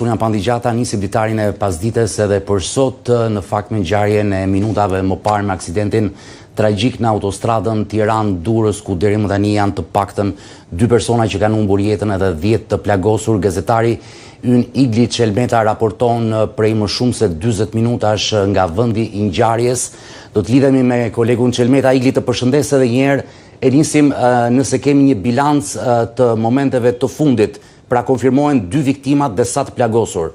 Suljan Pandigjata nisi dritarin e pasdites edhe për sot në fakt me ngjarjen e minutave më parë me aksidentin tragjik në autostradën Tiranë-Durrës, ku deri më tani janë të paktën 2 persona që kanë humbur jetën edhe 10 të plagosur. Gazetari ynë Igli Çelmeta raporton prej më shumë se 40 minutash nga vendi i ngjarjes. Do të lidhemi me kolegun Çelmeta. Igli, të përshëndes edhe një herë. E nisim nëse kemi një bilanc të momenteve të fundit. Pra konfirmohen 2 viktimat dhe sa të plagosur.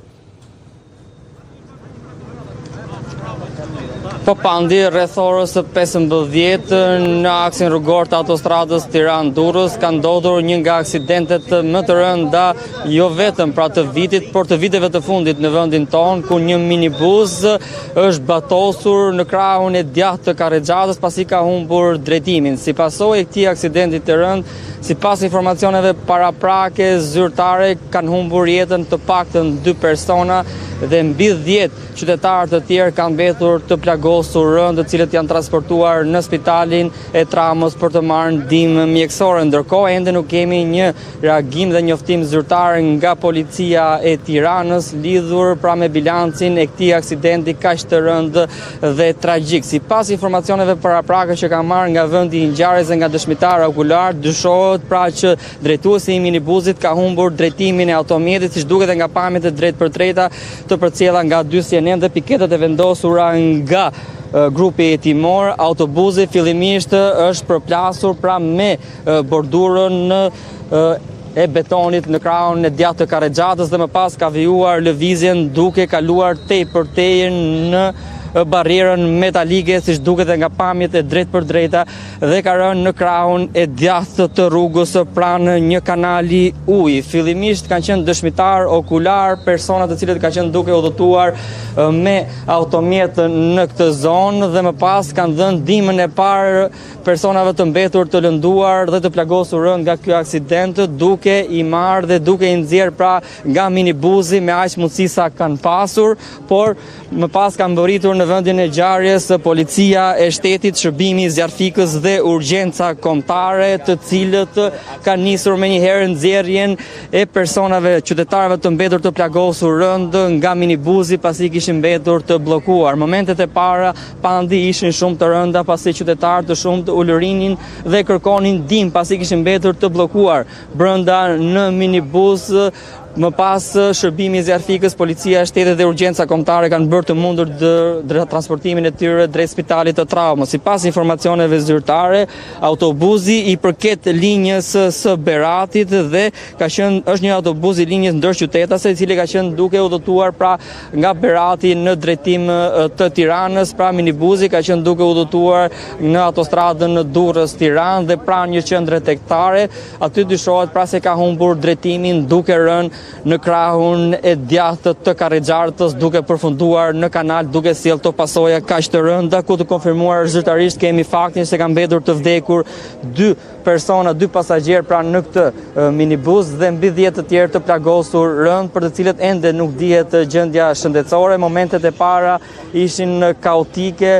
Po pandi, rreth orës 15 në aksin rrugor të autostradës Tiranë-Durrës ka ndodhur një nga aksidentet më të rënda, jo vetëm pra të vitit, por të viteve të fundit në vendin tonë, ku një minibus është batosur në krahun e djathtë të Karrexhatës pasi ka humbur drejtimin. Si pasojë e këtij aksidenti të rënd, sipas informacioneve paraprake, zyrtare kanë humbur jetën të paktën 2 persona dhe mbi 10 qytetarë të tjerë kanë mbetur të plagosur rënd, të cilët janë transportuar në spitalin e Tramës për të marrë ndihmë mjekësore. Ndërkohë ende nuk kemi një reagim dhe njoftim zyrtar nga policia e Tiranës lidhur pra me bilancin e këtij aksidenti kaq të rënd dhe tragjik. Sipas informacioneve paraprake që kanë marrë nga vendi i ngjarjes dhe nga dëshmitarë okular, dyshohet pra që drejtuesi i minibusit ka humbur drejtimin e automjetit, siç duket nga pamjet e drejtpërtrejta të përcjella nga 2 CNN dhe piketet e vendosura nga grupi hetimor. Autobusi fillimisht është përplasur pra me bordurën e betonit në krahun e djathtë të Karrexhatës dhe më pas ka vijuar lëvizjen duke kaluar tepërtej në barrierën metalike, siç duket nga pamjet e drejtpërdrejta, dhe ka rënë në krahun e djathtë të rrugës pranë një kanali uji. Fillimisht kanë qenë dëshmitar okular, persona të cilët kanë qenë duke udhëtuar me automjet në këtë zonë dhe më pas kanë dhënë ndihmën e parë personave të mbetur të lënduar dhe të plagosur rënd nga ky aksident, duke i marrë dhe duke i nxjerrë pra nga minibusi me aq mundësi sa kanë pasur, por më pas kanë mbërritur në vendin e ngjarjes policia e shtetit, shërbimi zjarfikës dhe urgjenca kombëtare, të cilët kanë nisur me një herë nxjerrjen e personave, qytetarëve të mbetur të plagosur rënd nga minibusi pasi kishin mbetur të bllokuar. Momentet e para pandi ishin shumë të rënda pasi qytetarë të shumtë ulërinin dhe kërkonin ndihmë pasi kishin mbetur të bllokuar brenda në minibus. Më pas shërbimi i zjarfikës, policia e shtetit dhe urgjenca kombëtare kanë bërë të mundur transportimin e tyre drejt spitalit të Traumës. Sipas informacioneve zyrtare, autobusi i përket linjës së Beratit dhe është një autobus i linjës ndërqytetase, i cili ka qenë duke udhëtuar pra nga Berati në drejtim të Tiranës. Pra minibusi ka qenë duke udhëtuar në autostradën Durrës-Tiranë dhe pranë një qendre tektare. Aty dyshohet pra se ka humbur drejtimin duke rënë në krahun e djathtë të Karrexhatës, duke përfunduar në kanal, duke sjellë to pasoja kaq të rënda, ku të konfirmuar zyrtarisht kemi faktin se kanë mbetur të vdekur 2 persona, 2 pasagjerë pra në këtë minibus dhe mbi 10 të tjerë të plagosur rënd, për të cilët ende nuk dihet gjendja shëndetësore. Momentet e para ishin kaotike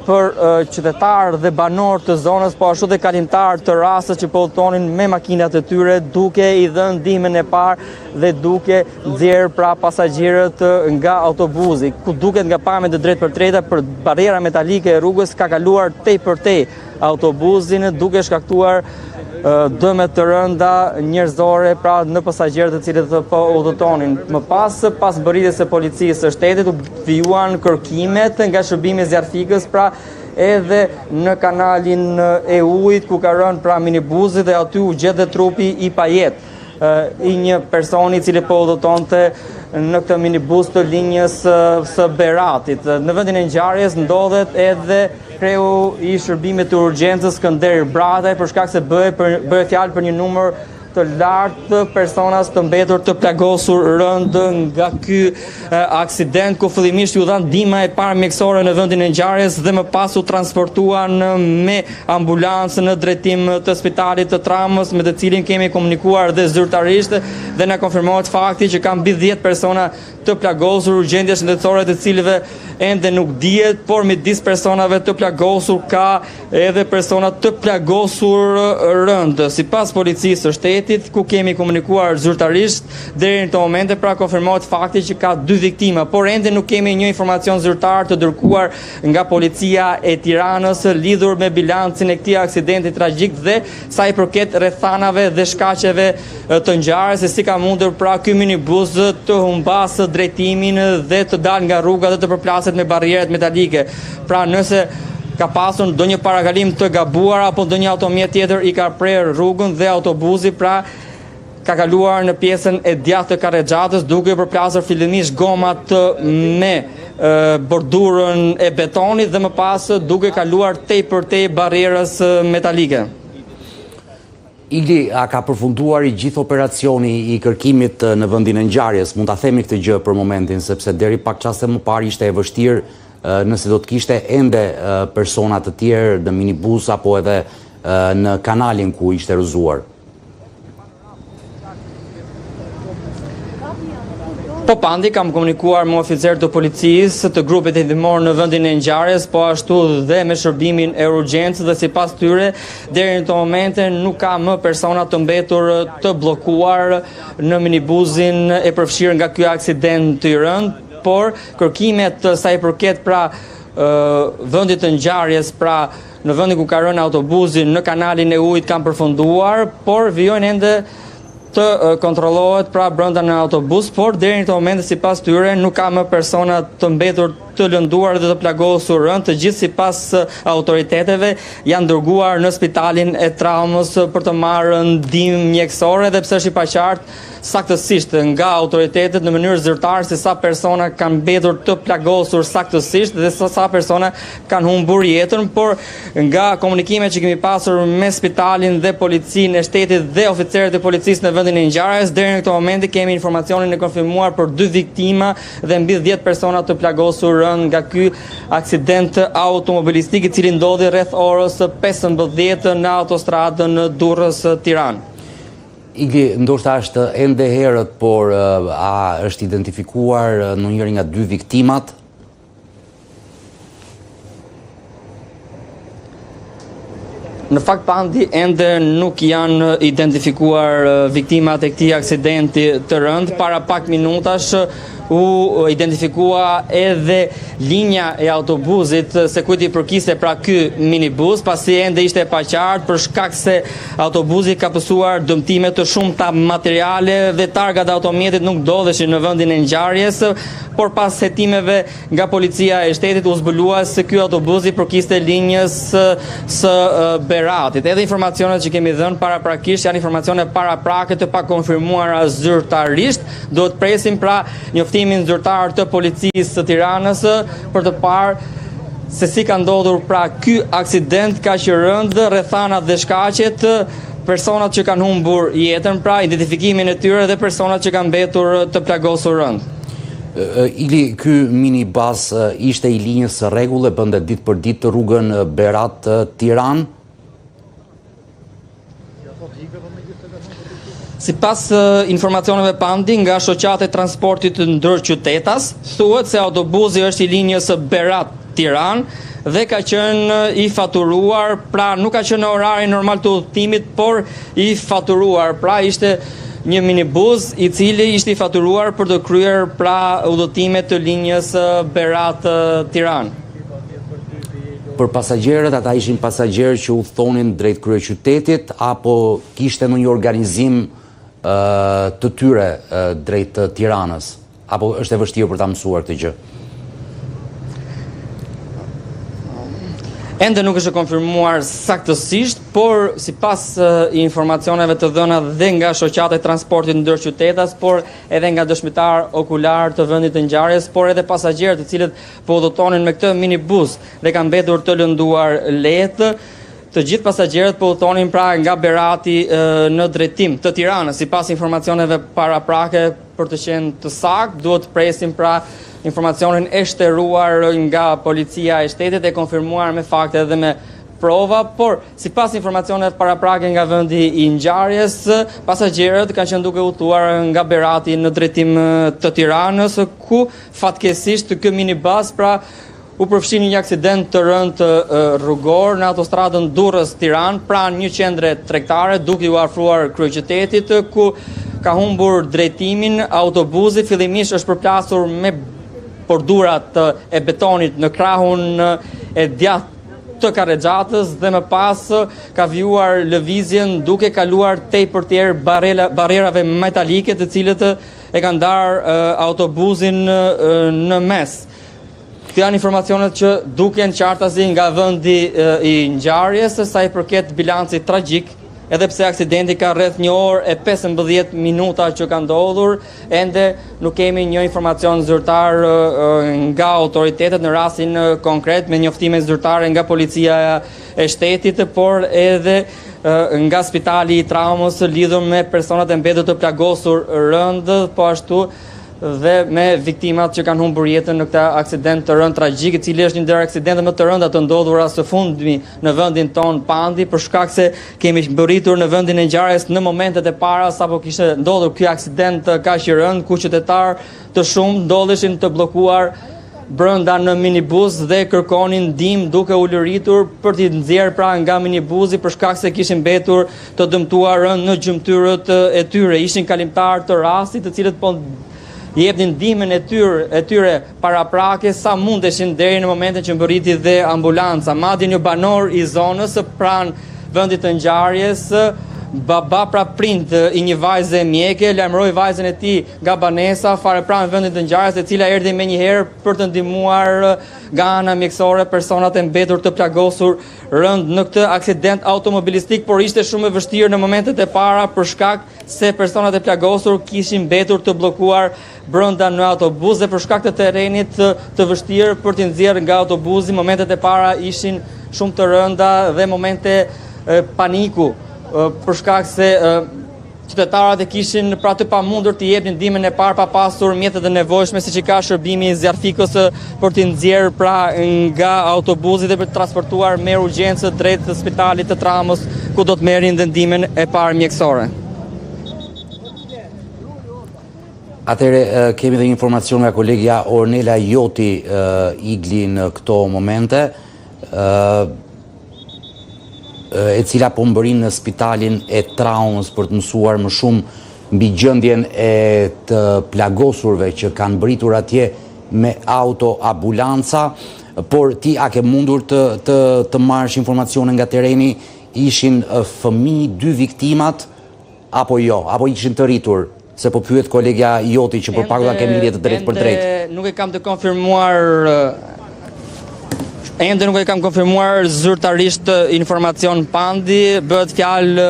për qytetarë dhe banorë të zonës, po ashtu dhe kalimtarë të rastës që po udhëtonin me makinat e tyre, duke i dhënë ndihmën e parë dhe duke nxjerrë pra pasagjerët nga autobusi, ku duket nga pamjet e drejtpërtrejta për barriera metalike e rrugës ka kaluar tepërtej autobusin, duke shkaktuar dëme të rënda njerëzore pra në pasagjerët të cilët po udhëtonin. Më pas mbërritjes së policisë së shtetit u vijuan kërkimet nga shërbimi i zjarfikës pra edhe në kanalin e ujit, ku ka rënë pra minibusi dhe aty u gjet dhe trupi i pajet i një personi i cili po udhëtonte në këtë minibus të linjës së Beratit. Në vendin e ngjarjes ndodhet edhe kreu i shërbimit të urgjencës Skënder Brataj, për shkak se bëhet fjalë për një numër të lartë të personas të mbetur të plagosur rënd nga ky aksident, ku fillimisht u dha ndihma e parë mjekësore në vendin e ngjarjes dhe më pas u transportuan me ambulancë në drejtim të spitalit të Tramës, me të cilin kemi komunikuar dhe zyrtarisht dhe na konfirmohet fakti që kanë mbi 10 persona të plagosur, gjendje shëndetësore të cilëve ende nuk dihet, por midis personave të plagosur ka edhe persona të plagosur rënd. Sipas policisë së shtetit, qytetit ku kemi komunikuar zyrtarisht deri në këtë moment pra konfirmohet fakti që ka 2 viktima, por ende nuk kemi një informacion zyrtar të dërguar nga policia e Tiranës lidhur me bilancin e këtij aksidenti tragjik dhe sa i përket rrethanave dhe shkaqeve të ngjarjes, se si ka mundur pra ky minibus të humbasë drejtimin dhe të dalë nga rruga dhe të përplaset me barrieret metalike. Pra nëse ka pasur ndonjë parakalim të gabuar apo ndonjë automjet tjetër i ka prerë rrugën dhe autobusi pra ka kaluar në pjesën e djathtë të karrexhatës duke përplasur fillimisht gomat me bordurën e betonit dhe më pas duke kaluar tepërtej barrierës metalike. Igli, a ka përfunduar i gjithë operacioni i kërkimit në vendin e ngjarjes? Mund ta themi këtë gjë për momentin, sepse deri pak çaste më parë ishte e vështirë nëse do të kishte ende persona të tjerë në minibus apo edhe në kanalin ku ishte rrëzuar. Po pandi kam komunikuar me oficerët të policisë të grupit hetimor në vendin e ngjarjes, po ashtu dhe me shërbimin e urgjencës dhe sipas tyre deri në këtë moment nuk ka më persona të mbetur të bllokuar në minibusin e përfshirë nga ky aksident i rënd, por kërkimet sa i përket pra vendit të ngjarjes, pra në vendin ku ka rënë autobusi në kanalin e ujit kanë përfunduar, por vijojnë ende të kontrollohet pra brenda në autobus, por deri në këtë moment sipas tyre nuk ka më persona të mbetur të lënduar dhe të plagosur rënd, të gjithë sipas autoriteteve janë dërguar në spitalin e traumës për të marrë ndihmë mjekësore dhe pse është i paqartë saktësisht nga autoritetet në mënyrë zyrtare se sa persona kanë mbetur të plagosur saktësisht dhe sa persona kanë humbur jetën, por nga komunikimet që kemi pasur me spitalin dhe policinë e shtetit dhe oficerët e policisë në vendin e ngjarjes, deri në këtë moment kemi informacionin e konfirmuar për 2 viktima dhe mbi 10 persona të plagosur nga ky aksident automobilistik i cili ndodhi rreth orës 15 në autostradën Durrës-Tiranë. Igli, ndoshta është ende herët, por a është identifikuar ndonjëri nga 2 viktimat? Në fakt pandi ende nuk janë identifikuar viktimat e këtij aksidenti të rënd. Para pak minutash u identifikua edhe linja e autobusit se kujt i përkiste pra ky minibus, pasi ende ishte e paqartë për shkak se autobusi ka pësuar dëmtime të shumta materiale dhe targat e automjetit nuk ndodheshin në vendin e ngjarjes, por pas hetimeve nga policia e shtetit u zbulua se ky autobus i përkiste linjës së Beratit. Edhe informacionet që kemi dhënë paraprakisht janë informacione paraprake të pakonfirmuara zyrtarisht. Duhet presim pra njoftimin zyrtar të policisë së Tiranës për të parë se si ka ndodhur pra ky aksident kaq i rënd, rrethanat dhe shkaqet, personat që kanë humbur jetën, pra identifikimin e tyre dhe personat që kanë mbetur të plagosur rënd. Igli, ky minibus ishte i linjës së rregull e bënte ditë për ditë rrugën Berat-Tiranë? Sipas informacioneve pandi nga shoqata e transportit ndërqytetas, thuhet se autobusi është i linjës Berat-Tiranë dhe ka qenë i faturuar, pra nuk ka qenë në orarin normal të udhëtimit, por i faturuar, pra ishte një minibus i cili ishte i faturuar për të kryer pra udhëtimet të linjës Berat-Tiranë. Për pasagerët, ata ishin pasagerë që udhëtonin drejt kryeqytetit apo kishte ndonjë organizim të tyre drejt Tiranës? Apo është e vështirë për ta mësuar këtë gjë? Ende nuk është e konfirmuar saktësisht, por sipas informacioneve të dhëna dhe nga shoqata e transportit ndërqytetas, por edhe nga dëshmitar okular të vendit të ngjarjes, por edhe pasagerët të cilët po udhëtonin me këtë minibus dhe kanë mbetur të lënduar lehtë. Të gjithë pasagerët po udhëtonin pra nga Berati në drejtim të Tiranës. Sipas informacioneve paraprake, për të qenë të saktë, duhet të presim pra informacionin e shtëruar nga policia e shtetit e konfirmuar me fakte dhe me prova, por sipas informacioneve paraprake nga vendi i ngjarjes, pasagerët kanë qenë duke udhëtuar nga Berati në drejtim të Tiranës, ku fatkeqësisht ky minibus pra u përfshi një aksident të rënd rrugor në autostradën Durrës-Tiranë, pranë një qendre tregtare, duke u afruar kryeqytetit, ku ka humbur drejtimin autobusi. Fillimisht është përplasur me bordurat e betonit në krahun e djathtë të Karrexhatës dhe më pas ka vjuar lëvizjen duke kaluar tepër tjerë barrerave metalike, të cilët e kanë ndarë autobusin në mes. Këto janë informacionet që duken qartasi nga vendi i ngjarjes, sa i përket bilancit tragjik, edhe pse aksidenti ka rreth 1 orë e 15 minuta që ka ndodhur, ende nuk kemi një informacion zyrtar nga autoritetet në rastin konkret, me njoftime zyrtare nga policia e shtetit, por edhe nga spitali i traumës lidhur me personat e mbetur të plagosur rënd, po ashtu dhe me viktimat që kanë humbur jetën në këtë aksident të rënd tragjik, i cili është një ndër aksidentët më të rënda të ndodhura së fundmi në vendin ton Pandi, për shkak se kemi mbërritur në vendin e ngjarjes në momentet e para sapo kishte ndodhur ky aksident kaq i rënd, ku qytetar të shumë ndodheshin të bllokuar brenda në minibus dhe kërkonin ndihmë duke u lëritur për t'i nxjerrë nga minibusi, për shkak se kishin mbetur të dëmtuar rënd në gjymtyrët e tyre. Ishin kalimtar të rastit, të cilët po jepnin ndihmën e tyre paraprake sa mundeshin deri në momentin që mbërriti dhe ambulanca. Madje një banor i zonës pranë vendit të ngjarjes, baba prind i një vajze mjeke, lajmëroi vajzën e tij nga banesa fare pranë vendit të ngjarjes, e cila erdhi menjëherë për të ndihmuar nga ana mjekësore personat e mbetur të plagosur rënd në këtë aksident automobilistik, por ishte shumë e vështirë në momentet e para për shkak se personat e plagosur kishin mbetur të bllokuar brenda në autobus dhe për shkak të terrenit të vështirë për t'i nxjerrë nga autobusi. Momentet e para ishin shumë të rënda dhe momente paniku, për shkak se qytetarët e kishin pra të pamundur të jepnin ndihmën e parë pa pasur mjetet e nevojshme, siç i ka shërbimi zjarfikës për t'i nxjerrë pra nga autobusi dhe për të transportuar me urgjencë drejt spitalit të Tramës, ku do të merrin dhe ndihmën e parë mjekësore. Atëre, kemi dhe informacion nga kolegja Ornela Joti Igli në këto momente, e cila po mbërin në spitalin e traumës për të mësuar më shumë mbi gjendjen e të plagosurve që kanë mbritur atje me auto-ambulanca, por ti a ke mundur të marrësh informacione nga tereni, ishin fëmijë 2 viktimat, apo jo, apo ishin të rritur? Se po pyet kolegja Joti që për pak da kemi lidhje të drejtë për drejtë. Nuk e kam të konfirmuar Ende nuk e kam konfirmuar zyrtarisht informacion Pandi, bëhet fjalë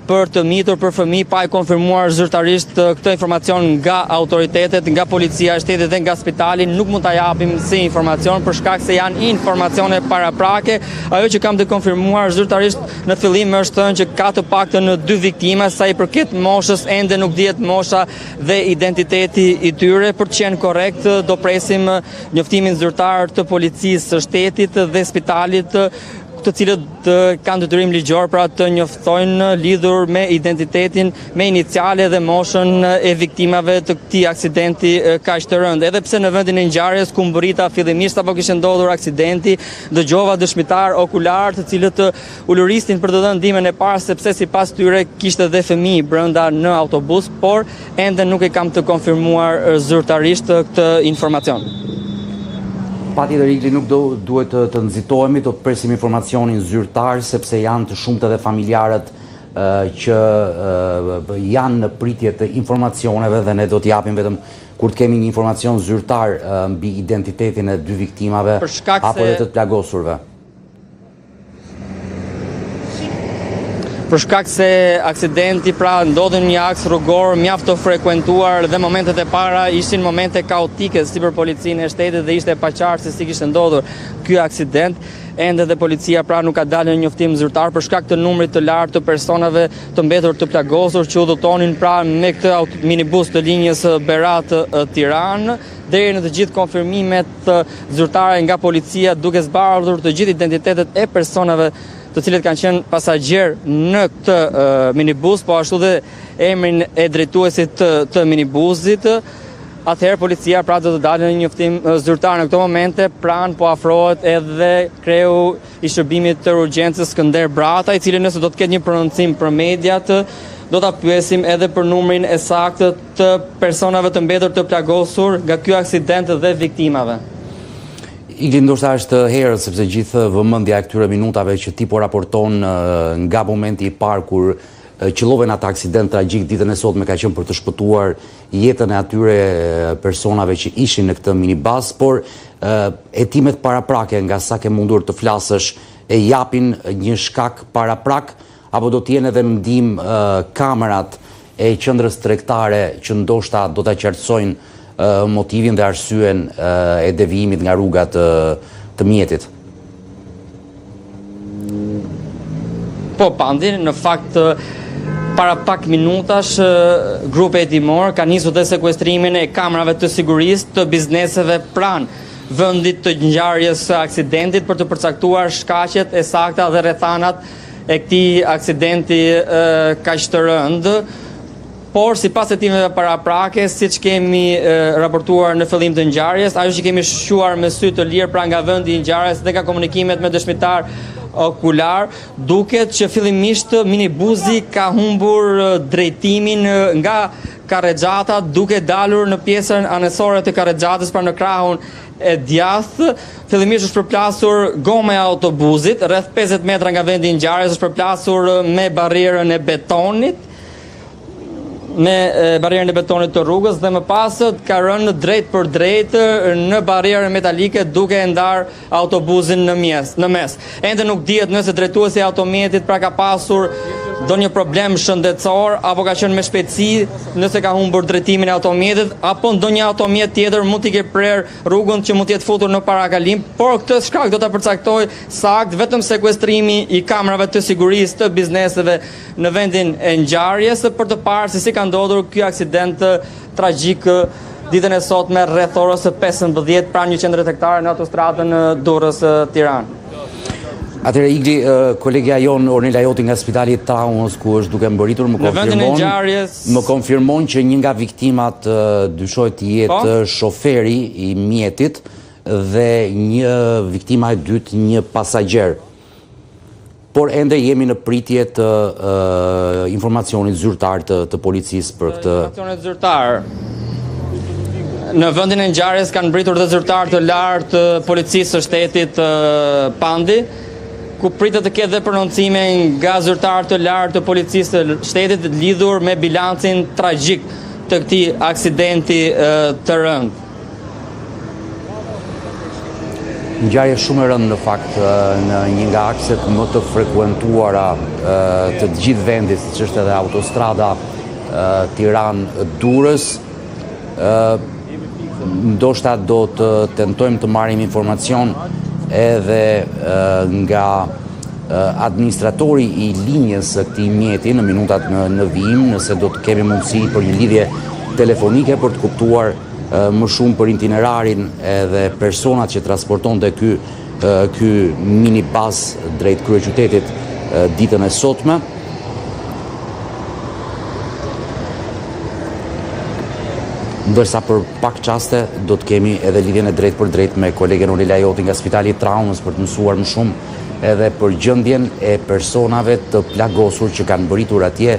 për të mitur për fëmijë, pa e konfirmuar zyrtarisht këtë informacion nga autoritetet, nga policia e shtetit dhe nga spitali. Nuk mund ta japim si informacion për shkak se janë informacione paraprake. Ajo që kam të konfirmuar zyrtarisht në fillim është thënë që ka të paktën 2 viktima, sa i përket moshës ende nuk dihet mosha dhe identiteti i tyre. Për të qenë korrekt, do presim njoftimin zyrtar të policisë së shtetit dhe spitalit, të cilët kanë detyrim ligjor pra të njoftojnë lidhur me identitetin, me iniciale dhe moshën e viktimave të këtij aksidenti kaq të rënd. Edhe pse në vendin e ngjarjes ku mbërrita fillimisht apo kishte ndodhur aksidenti, dëgjova dëshmitar okular të cilët u luristin për të dhënë ndihmën e parë, sepse sipas tyre kishte dhe fëmijë brenda në autobus, por ende nuk e kam të konfirmuar zyrtarisht këtë informacion. Patjetër Igli, nuk duhet të nxitohemi, do të presim informacionin zyrtar, sepse janë të shumtë edhe familjarët që janë në pritje të informacioneve dhe ne do t'japim vetëm kur të kemi një informacion zyrtar mbi identitetin e 2 viktimave apo edhe të plagosurve. Për shkak se aksidenti pra ndodhi në një aks rrugor mjaft të frekuentuar dhe momentet e para ishin momente kaotike si për policinë e shtetit dhe ishte e paqartë se si kishte ndodhur ky aksident. Ende dhe policia pra nuk ka dalë në njoftim zyrtar për shkak të numrit të lartë të personave të mbetur të plagosur që udhëtonin pra me këtë minibus të linjës Berat-Tiranë. Deri në të gjithë konfirmimet zyrtare nga policia, duke zbardhur të gjithë identitetet e personave të cilët kanë qenë pasagjer në këtë minibus, po ashtu dhe emrin e drejtuesit të minibusit. atëherë policia pra do të dalë në njoftim zyrtar. Në këto momente pranë po afrohet edhe kreu i shërbimit të urgjencës Skënder Brata, i cili nëse do të ketë një prononcim për mediat, do ta pyesim edhe për numrin e saktë të personave të mbetur të plagosur nga ky aksident dhe viktimave. Igli, ndoshta është herë sepse gjithë vëmendja e këtyre minutave që ti po raporton nga momenti i parë kur qëllove në atë aksident tragjik ditën e sotme ka qenë për të shpëtuar jetën e atyre personave që ishin në këtë minibus, por hetimet paraprake nga sa ke mundur të flasësh e japin një shkak paraprak, apo do t'jenë edhe ndihmë kamerat e qendrës tregtare që ndoshta do ta qartësojnë motivin dhe arsyen e devijimit nga rrugat të mjetit? Po, Pandi, në fakt para pak minutash, grupi hetimor ka nisur dhe sekuestrimin e kamerave të sigurisë të bizneseve pranë vendit të ngjarjes së aksidentit për të përcaktuar shkaqet e sakta dhe rrethanat e këtij aksidenti kaq të rëndë. Por sipas hetimeve paraprake, siç kemi raportuar në fillim të ngjarjes, ajo që kemi shquar me sy të lirë pra nga vendi i ngjarjes dhe nga komunikimet me dëshmitar okular, duket që fillimisht minibuzi ka humbur drejtimin nga karrexhata duke dalur në pjesën anësore të karrexhatës pra në krahun e djathtë. Fillimisht është përplasur goma e autobusit, rreth 50 metra nga vendi i ngjarjes është përplasur me barrierën e betonit, të rrugës dhe më pas ka rënë drejt për drejt në barrierën metalike duke e ndar autobusin në mes. Ende nuk dihet nëse drejtuesi i automjetit pra ka pasur ndonjë problem shëndetësor apo ka qenë me shpejtësi nëse ka humbur drejtimin e automjetit, apo ndonjë automjet tjetër mund t'i ketë prerë rrugën që mund të jetë futur në parakalim, por këtë shkak do ta përcaktoj saktë vetëm sekuestrimi i kamerave të sigurisë të bizneseve në vendin e ngjarjes për të parë se si ka ndodhur ky aksident tragjik ditën e sotme rreth orës 15 pranë një qendre tregtare në autostradën Durrës-Tiranë. Atëherë Igli, kolegja jon Ornela Joti nga Spitali Traumës ku është duke mbërritur më konfirmon që një nga viktimat dyshohet të jetë shoferi i mjetit dhe një viktima e dytë një pasagjer. Por ende jemi në pritje të informacionit zyrtar të policisë për këtë. Informacionit zyrtar. Në vendin e ngjarjes kanë mbritur dhe zyrtar të lartë të policisë së shtetit Pandi, ku pritet të ketë dhe prononcime nga zyrtar të lartë të policisë të shtetit lidhur me bilancin tragjik të këtij aksidenti të rëndë. Ngjarje shumë e rëndë në fakt në një nga akset më të frekuentuara të gjithë vendit, siç është edhe autostrada Tiranë-Durrës. Ndoshta do të tentojmë të marrim informacion edhe nga administratori i linjës së këtij mjeti në minutat në vijim, nëse do të kemi mundësi për një lidhje telefonike për të kuptuar më shumë për itinerarin edhe personat që transportonte ky minibus drejt kryeqytetit ditën e sotme. Ndërsa për pak qaste do të kemi edhe lidhjen e drejt për drejt me kolegen Ornela Joti nga Spitali Traumës për të mësuar më shumë edhe për gjendjen e personave të plagosur që kanë mbërritur atje.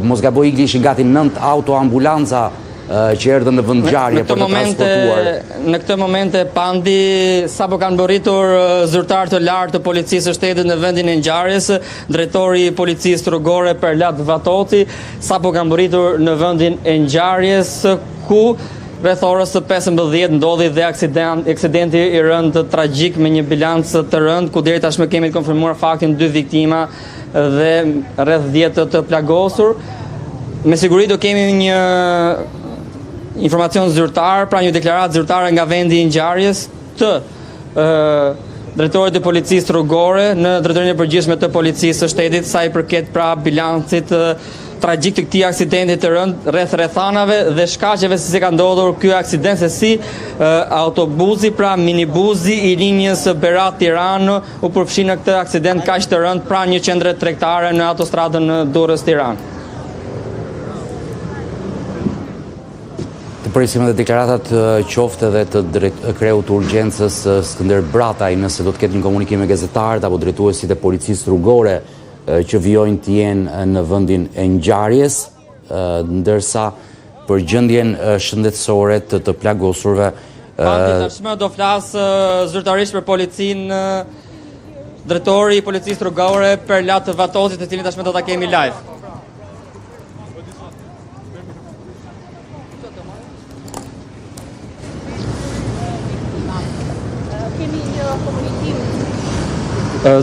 Mos gaboj Igli, ishin gati 9 autoambulanca që erdhën në vend ngjarje për të transportuar. Në këtë momente Pandi sapo kanë mbërritur zyrtar të lartë të policisë së shtetit në vendin e ngjarjes, drejtori i policisë rrugore Perlat Vatoti sapo kanë mbërritur në vendin e ngjarjes ku rreth orës 15 ndodhi dhe aksidenti i rëndë tragjik me një bilancë të rëndë ku deri tashmë kemi të konfirmuar faktin 2 viktima dhe rreth 10 të plagosur. Me siguri do kemi një informacion zyrtar, pra një deklaratë zyrtare nga vendi i ngjarjes të drejtorit të policisë rrugore në drejtorinë e përgjithshme të policisë së shtetit sa i përket pra bilancit tragjik të këtij aksidenti të rëndë rreth rrethanave dhe shkaqeve se si ka ndodhur ky aksident, se si autobusi pra minibuzi i linjës Berat-Tiranë u përfshi në këtë aksident kaq të rëndë pra një qendre tregtare në autostradën Durrës-Tiranë. Të presim edhe deklaratat qofte dhe të kreut të urgjencës Skënder Brataj, nëse do të ketë një komunikim me gazetarët apo drejtuesit e policisë rrugore që vijojnë të jenë në vendin e ngjarjes, ndërsa për gjendjen shëndetësore të plagosurve. Tashmë do flas zyrtarisht për policinë, drejtori i policisë rrugore Perlat Vatozit, të cilin tashmë do ta kemi live.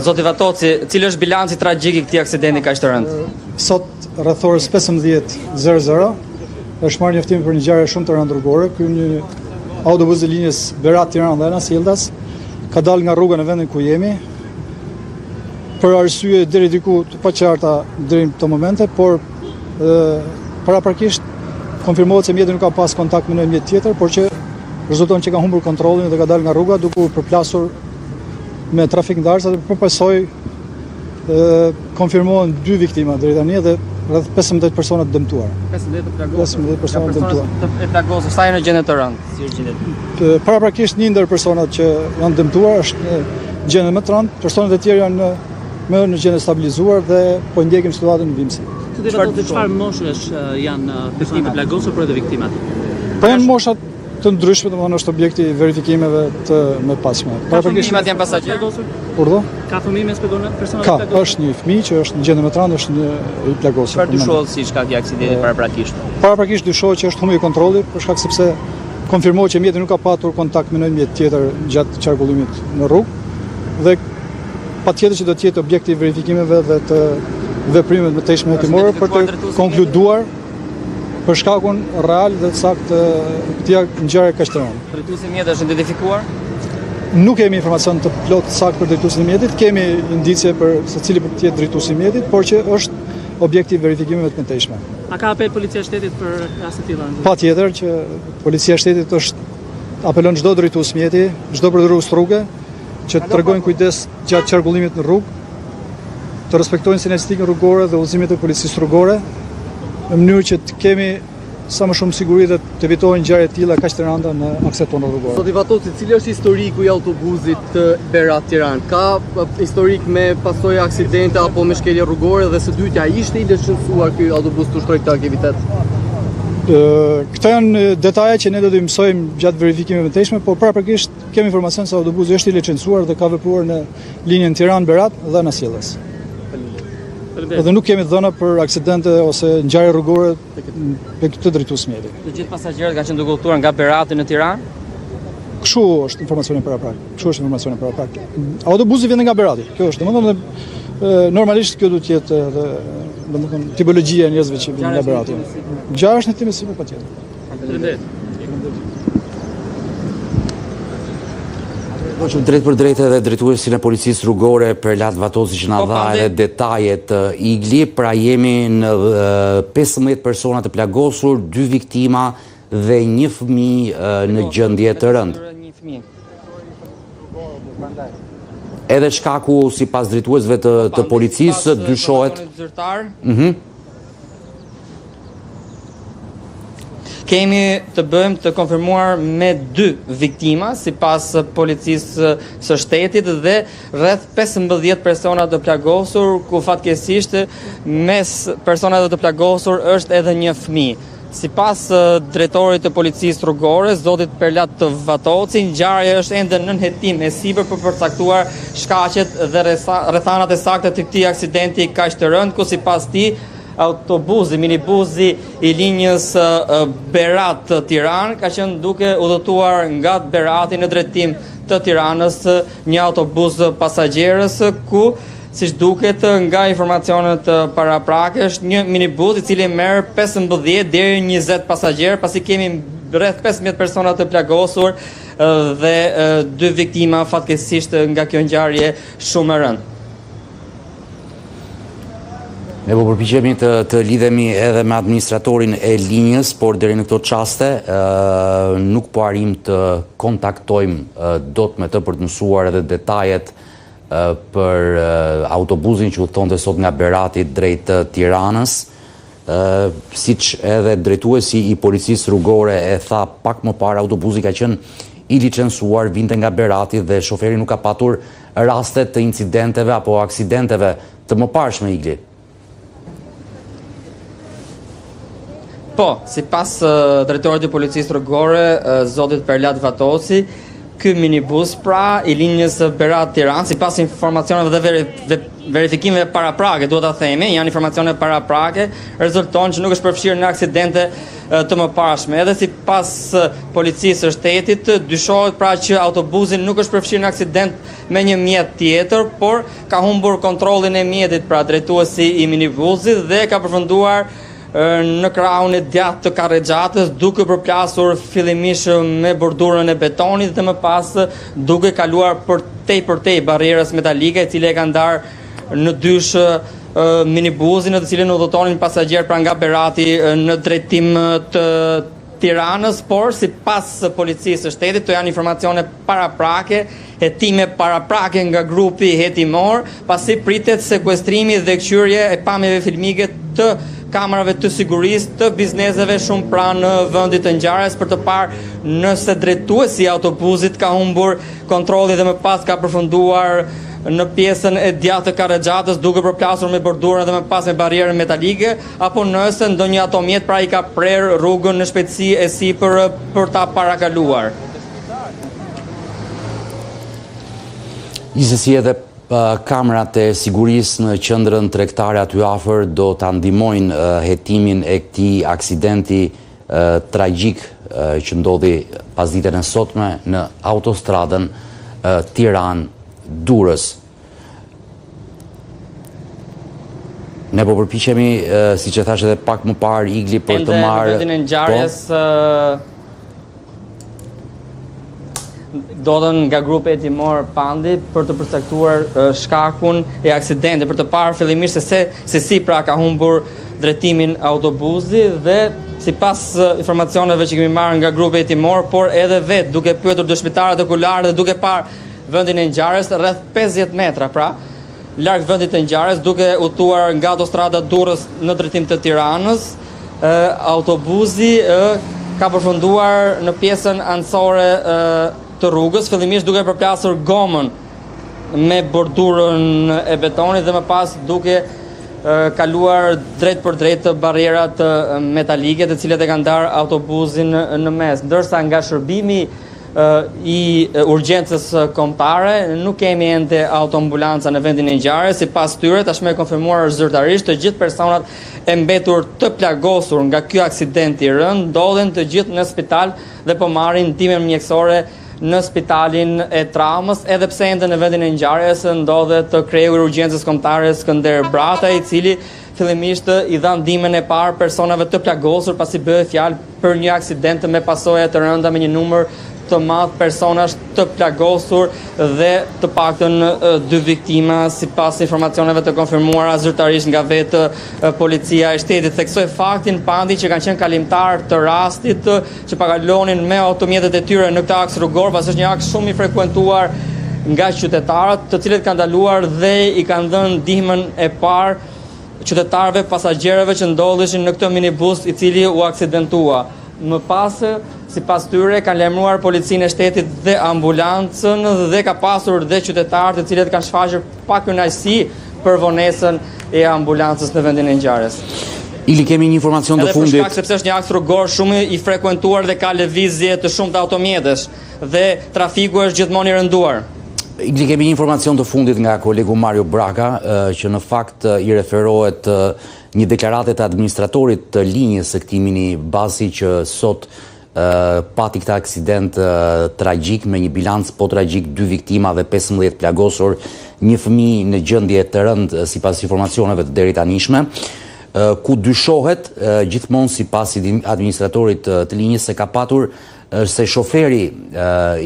Zoti Vatoci, cili është bilanci tragjik i këtij aksidenti kaq të rëndë? Sot rreth orës 15:00 është marrë njoftim për një ngjarje shumë të rëndë rrugore. Ky një autobus i linjës Berat-Tiranë dhe Nasildas ka dalë nga rruga në vendin ku jemi për arsye deri diku të paqarta deri në këto momente, por paraprakisht konfirmohet se mjeti nuk ka pas kontakt me një mjet tjetër, por që rezulton që ka humbur kontrollin dhe ka dalë nga rruga duke u përplasur me trafik ndarës, dhe përpasoj konfirmohen 2 viktima deri tani dhe rreth 15 persona të dëmtuar. 15 të plagosur. 15 persona të dëmtuar. E plagosur, sa janë në gjendje të rëndë? Si është gjendja? Paraprakisht një ndër personat që janë dëmtuar është në gjendje më të rëndë, personat e tjerë janë në gjendje stabilizuar dhe po ndjekim situatën në Vimsi. Çfarë moshësh janë personat të plagosur por edhe viktimat? Po janë moshat të ndryshme, domethënë është objekti i verifikimeve të mëparshme. Fëmijët janë pasagjerë? Urdhë? Ka fëmijë me personat të plagosur? Ka, është një fëmijë që është në gjendje më të rëndë, është një i plagosur. Çfarë dyshohet si shkak i aksidentit paraprakisht? Paraprakisht dyshohet që është humbje kontrolli, për shkak sepse konfirmohet që mjeti nuk ka patur kontakt me ndonjë mjet tjetër gjatë qarkullimit në rrugë dhe patjetër që do të jetë objekti i verifikimeve dhe të veprimeve më tejshme hetimore për të konkluduar për shkakun real dhe saktë këtij ngjarje kaq të rëndë. Drejtuesi i mjetit është identifikuar? Nuk kemi informacion të plot saktë për drejtuesin e mjetit, kemi indicie për se cili për të jetë drejtuesi i mjetit, por që është objekti i verifikimeve të mëtejshme. A ka apel policia e shtetit për raste të tilla? Patjetër që policia e shtetit apelon çdo drejtues mjeti, çdo përdorus rruge që të tregojnë kujdes gjatë qarkullimit në rrugë, të respektojnë sinjalistikën rrugore dhe udhëzimet e policisë rrugore, në mënyrë që të kemi sa më shumë siguri dhe të evitojnë ngjarje të tilla kaq të rënda në akset tonë rrugor. Zoti Vatoci, cili është historiku i autobusit të Berat-Tiranë? Ka historik me pasojë aksidente apo me shkelje rrugore, dhe së dytja, ishte i licencuar ky autobus të ushtrojë këtë aktivitet? Këto janë detaje që ne do t'i mësojmë gjatë verifikimeve të tejshme, por paraprakisht kemi informacion se autobusi është i licencuar dhe ka vepruar në linjën Tiranë-Berat dhe Nasillas. Dhe nuk kemi dhëna për aksidente ose ngjarje rrugore me këtë drejtues mjeti. Të gjithë pasagjerët kanë qenë duke udhëtuar nga Berati në Tiranë? Kështu është informacioni paraprak. Autobusi vjen nga Berati. Kjo është, domethënë normalisht kjo duhet të jetë domethënë tipologjia e njerëzve që vijnë nga Berati. Ngjarja është në tim sipër patjetër. Faleminderit. Drejt për drejt edhe drejtuesin e policisë rrugore Perlat Vatozi që na dha edhe detajet Igli, pra jemi në 15 persona të plagosur, 2 viktima dhe 1 fëmijë në gjendje të rëndë. Edhe shkaku sipas drejtuesve të policisë dyshohet. Kemi të bëjmë të konfirmuar me 2 viktima, sipas policisë së shtetit, dhe rreth 15 persona të plagosur, ku fatkeqësisht mes personave të plagosur është edhe 1 fëmijë. Sipas drejtorit të policisë rrugore, zotit Perlat Vatoci, ngjarja është ende nën hetim e sipër për përcaktuar shkaqet dhe rrethanat e sakta të këtij aksidenti kaq të rëndë, ku sipas tij minibuzi i linjës Berat-Tiranë ka qenë duke udhëtuar nga Berati në drejtim të Tiranës një autobus pasagjerës, ku siç duket nga informacionet paraprake është një minibus i cili merr 15 deri 20 pasagjerë, pasi kemi rreth 15 persona të plagosur dhe 2 viktima fatkeqësisht nga kjo ngjarje shumë e rëndë. Ne po përpiqemi të lidhemi edhe me administratorin e linjës, por deri në këto çaste nuk po arrim të kontaktojmë dot me të për të mësuar edhe detajet për autobusin që udhëtonte sot nga Berati drejt Tiranës. siç edhe drejtuesi i policisë rrugore e tha pak më parë, autobusi ka qenë i licencuar, vinte nga Berati dhe shoferi nuk ka patur raste të incidenteve apo aksidenteve të mëparshme, Igli. Po, sipas drejtorit të policisë rrugore, zotit Perlat Vatosi, ky minibus pra i linjës Berat-Tiranë, sipas informacioneve dhe verifikimeve paraprake, duhet ta themi, janë informacione paraprake, rezulton që nuk është përfshirë në aksidente të mëparshme. Edhe sipas policisë së shtetit, dyshohet pra që autobusi nuk është përfshirë në aksident me një mjet tjetër, por ka humbur kontrollin e mjetit pra drejtuesi i minibusit dhe ka përfunduar në krahun e djathtë të karrexhatës, duke përplasur fillimisht me bordurën e betonit dhe më pas duke kaluar për tej barrierës metalike, e cila e ka ndarë në dysh minibusin, në të cilin udhëtonin pasagjerë pra nga Berati në drejtim të Tiranës, por sipas policisë së shtetit, to janë informacione paraprake, hetime paraprake nga grupi hetimor, pasi pritet sekuestrimi dhe kqyrje e pamjeve filmike të kamerave të sigurisë të bizneseve shumë pranë vendit të ngjarjes për të parë nëse drejtuesi i autobusit ka humbur kontrollin dhe më pas ka përfunduar në pjesën e djathtë të karrexhatës duke përplasur me bordurën dhe më pas me barrierën metalike, apo nëse ndonjë automjet pra i ka prerë rrugën në shpejtësi e sipër për ta parakaluar. Gjithsesi edhe kamerat e sigurisë në qendrën tregtare aty afër do ta ndihmojnë hetimin e këtij aksidenti tragjik që ndodhi pasditën e sotme në autostradën Tiranë-Durrës. Ne po përpiqemi, siç e thash edhe pak më parë, Igli, për të marrë vendin e ngjarjes dodhen nga grupi hetimor Pandi për të përcaktuar shkakun e aksidentit, për të parë fillimisht se si pra ka humbur drejtimin autobusi dhe sipas informacioneve që kemi marrë nga grupi hetimor, por edhe vetë duke pyetur dëshmitarët okularë dhe duke parë vendin e ngjarjes rreth 50 metra pra larg vendit të ngjarjes, duke udhëtuar nga autostrada Durrës në drejtim të Tiranës, autobusi ka përfunduar në pjesën anësore të rrugës, fillimisht duke përplasur gomën me bordurën e betonit dhe më pas duke kaluar drejt për drejt të barrierat metalike, të cilat e kanë ndarë autobusin në mes. Ndërsa nga shërbimi i urgjencës kombëtare nuk kemi ende autoambulanca në vendin e ngjarjes. Sipas tyre, tashmë e konfirmuar zyrtarisht, të gjithë personat e mbetur të plagosur nga ky aksident i rënd ndodhen të gjithë në spital dhe po marrin ndihmë mjekësore në spitalin e traumës, edhe pse ende në vendin e ngjarjes ndodhet kreu i urgjencës kombëtare Skënder Brata, i cili fillimisht i dha ndihmën e parë personave të plagosur pasi bëhej fjalë për një aksident me pasoja të rënda me një numër të madh personash të plagosur dhe të paktën 2 viktima, sipas informacioneve të konfirmuara zyrtarisht nga vetë policia e shtetit. Theksoi faktin Pandi që kanë qenë kalimtar të rastit që pakalonin me automjetet e tyre në këtë aks rrugor, pasi është një aks shumë i frekuentuar nga qytetarët, të cilët kanë ndaluar dhe i kanë dhënë ndihmën e parë qytetarëve pasagjerëve që ndodheshin në këtë minibus i cili u aksidentua. Më pas, sipas tyre, kanë lajmëruar policinë e shtetit dhe ambulancën dhe ka pasur dhe qytetarë të cilët kanë shfaqur pak kënaqësi për vonesën e ambulancës në vendin e ngjarjes. Ili, kemi një informacion të fundit. Edhe për shkak sepse është një aks rrugor shumë i frekuentuar dhe ka lëvizje të shumta automjetesh dhe trafiku është gjithmonë i rënduar. Igli, kemi një informacion të fundit nga kolegu Mario Braka, që në fakt i referohet një deklarate të administratorit të linjës së këtij minibasi që sot pati këtë aksident tragjik me një bilanc po tragjik, 2 viktima dhe 15 plagosur, një fëmijë në gjendje të rëndë sipas informacioneve të deritanishme, ku dyshohet gjithmonë sipas administratorit të linjës se ka patur se shoferi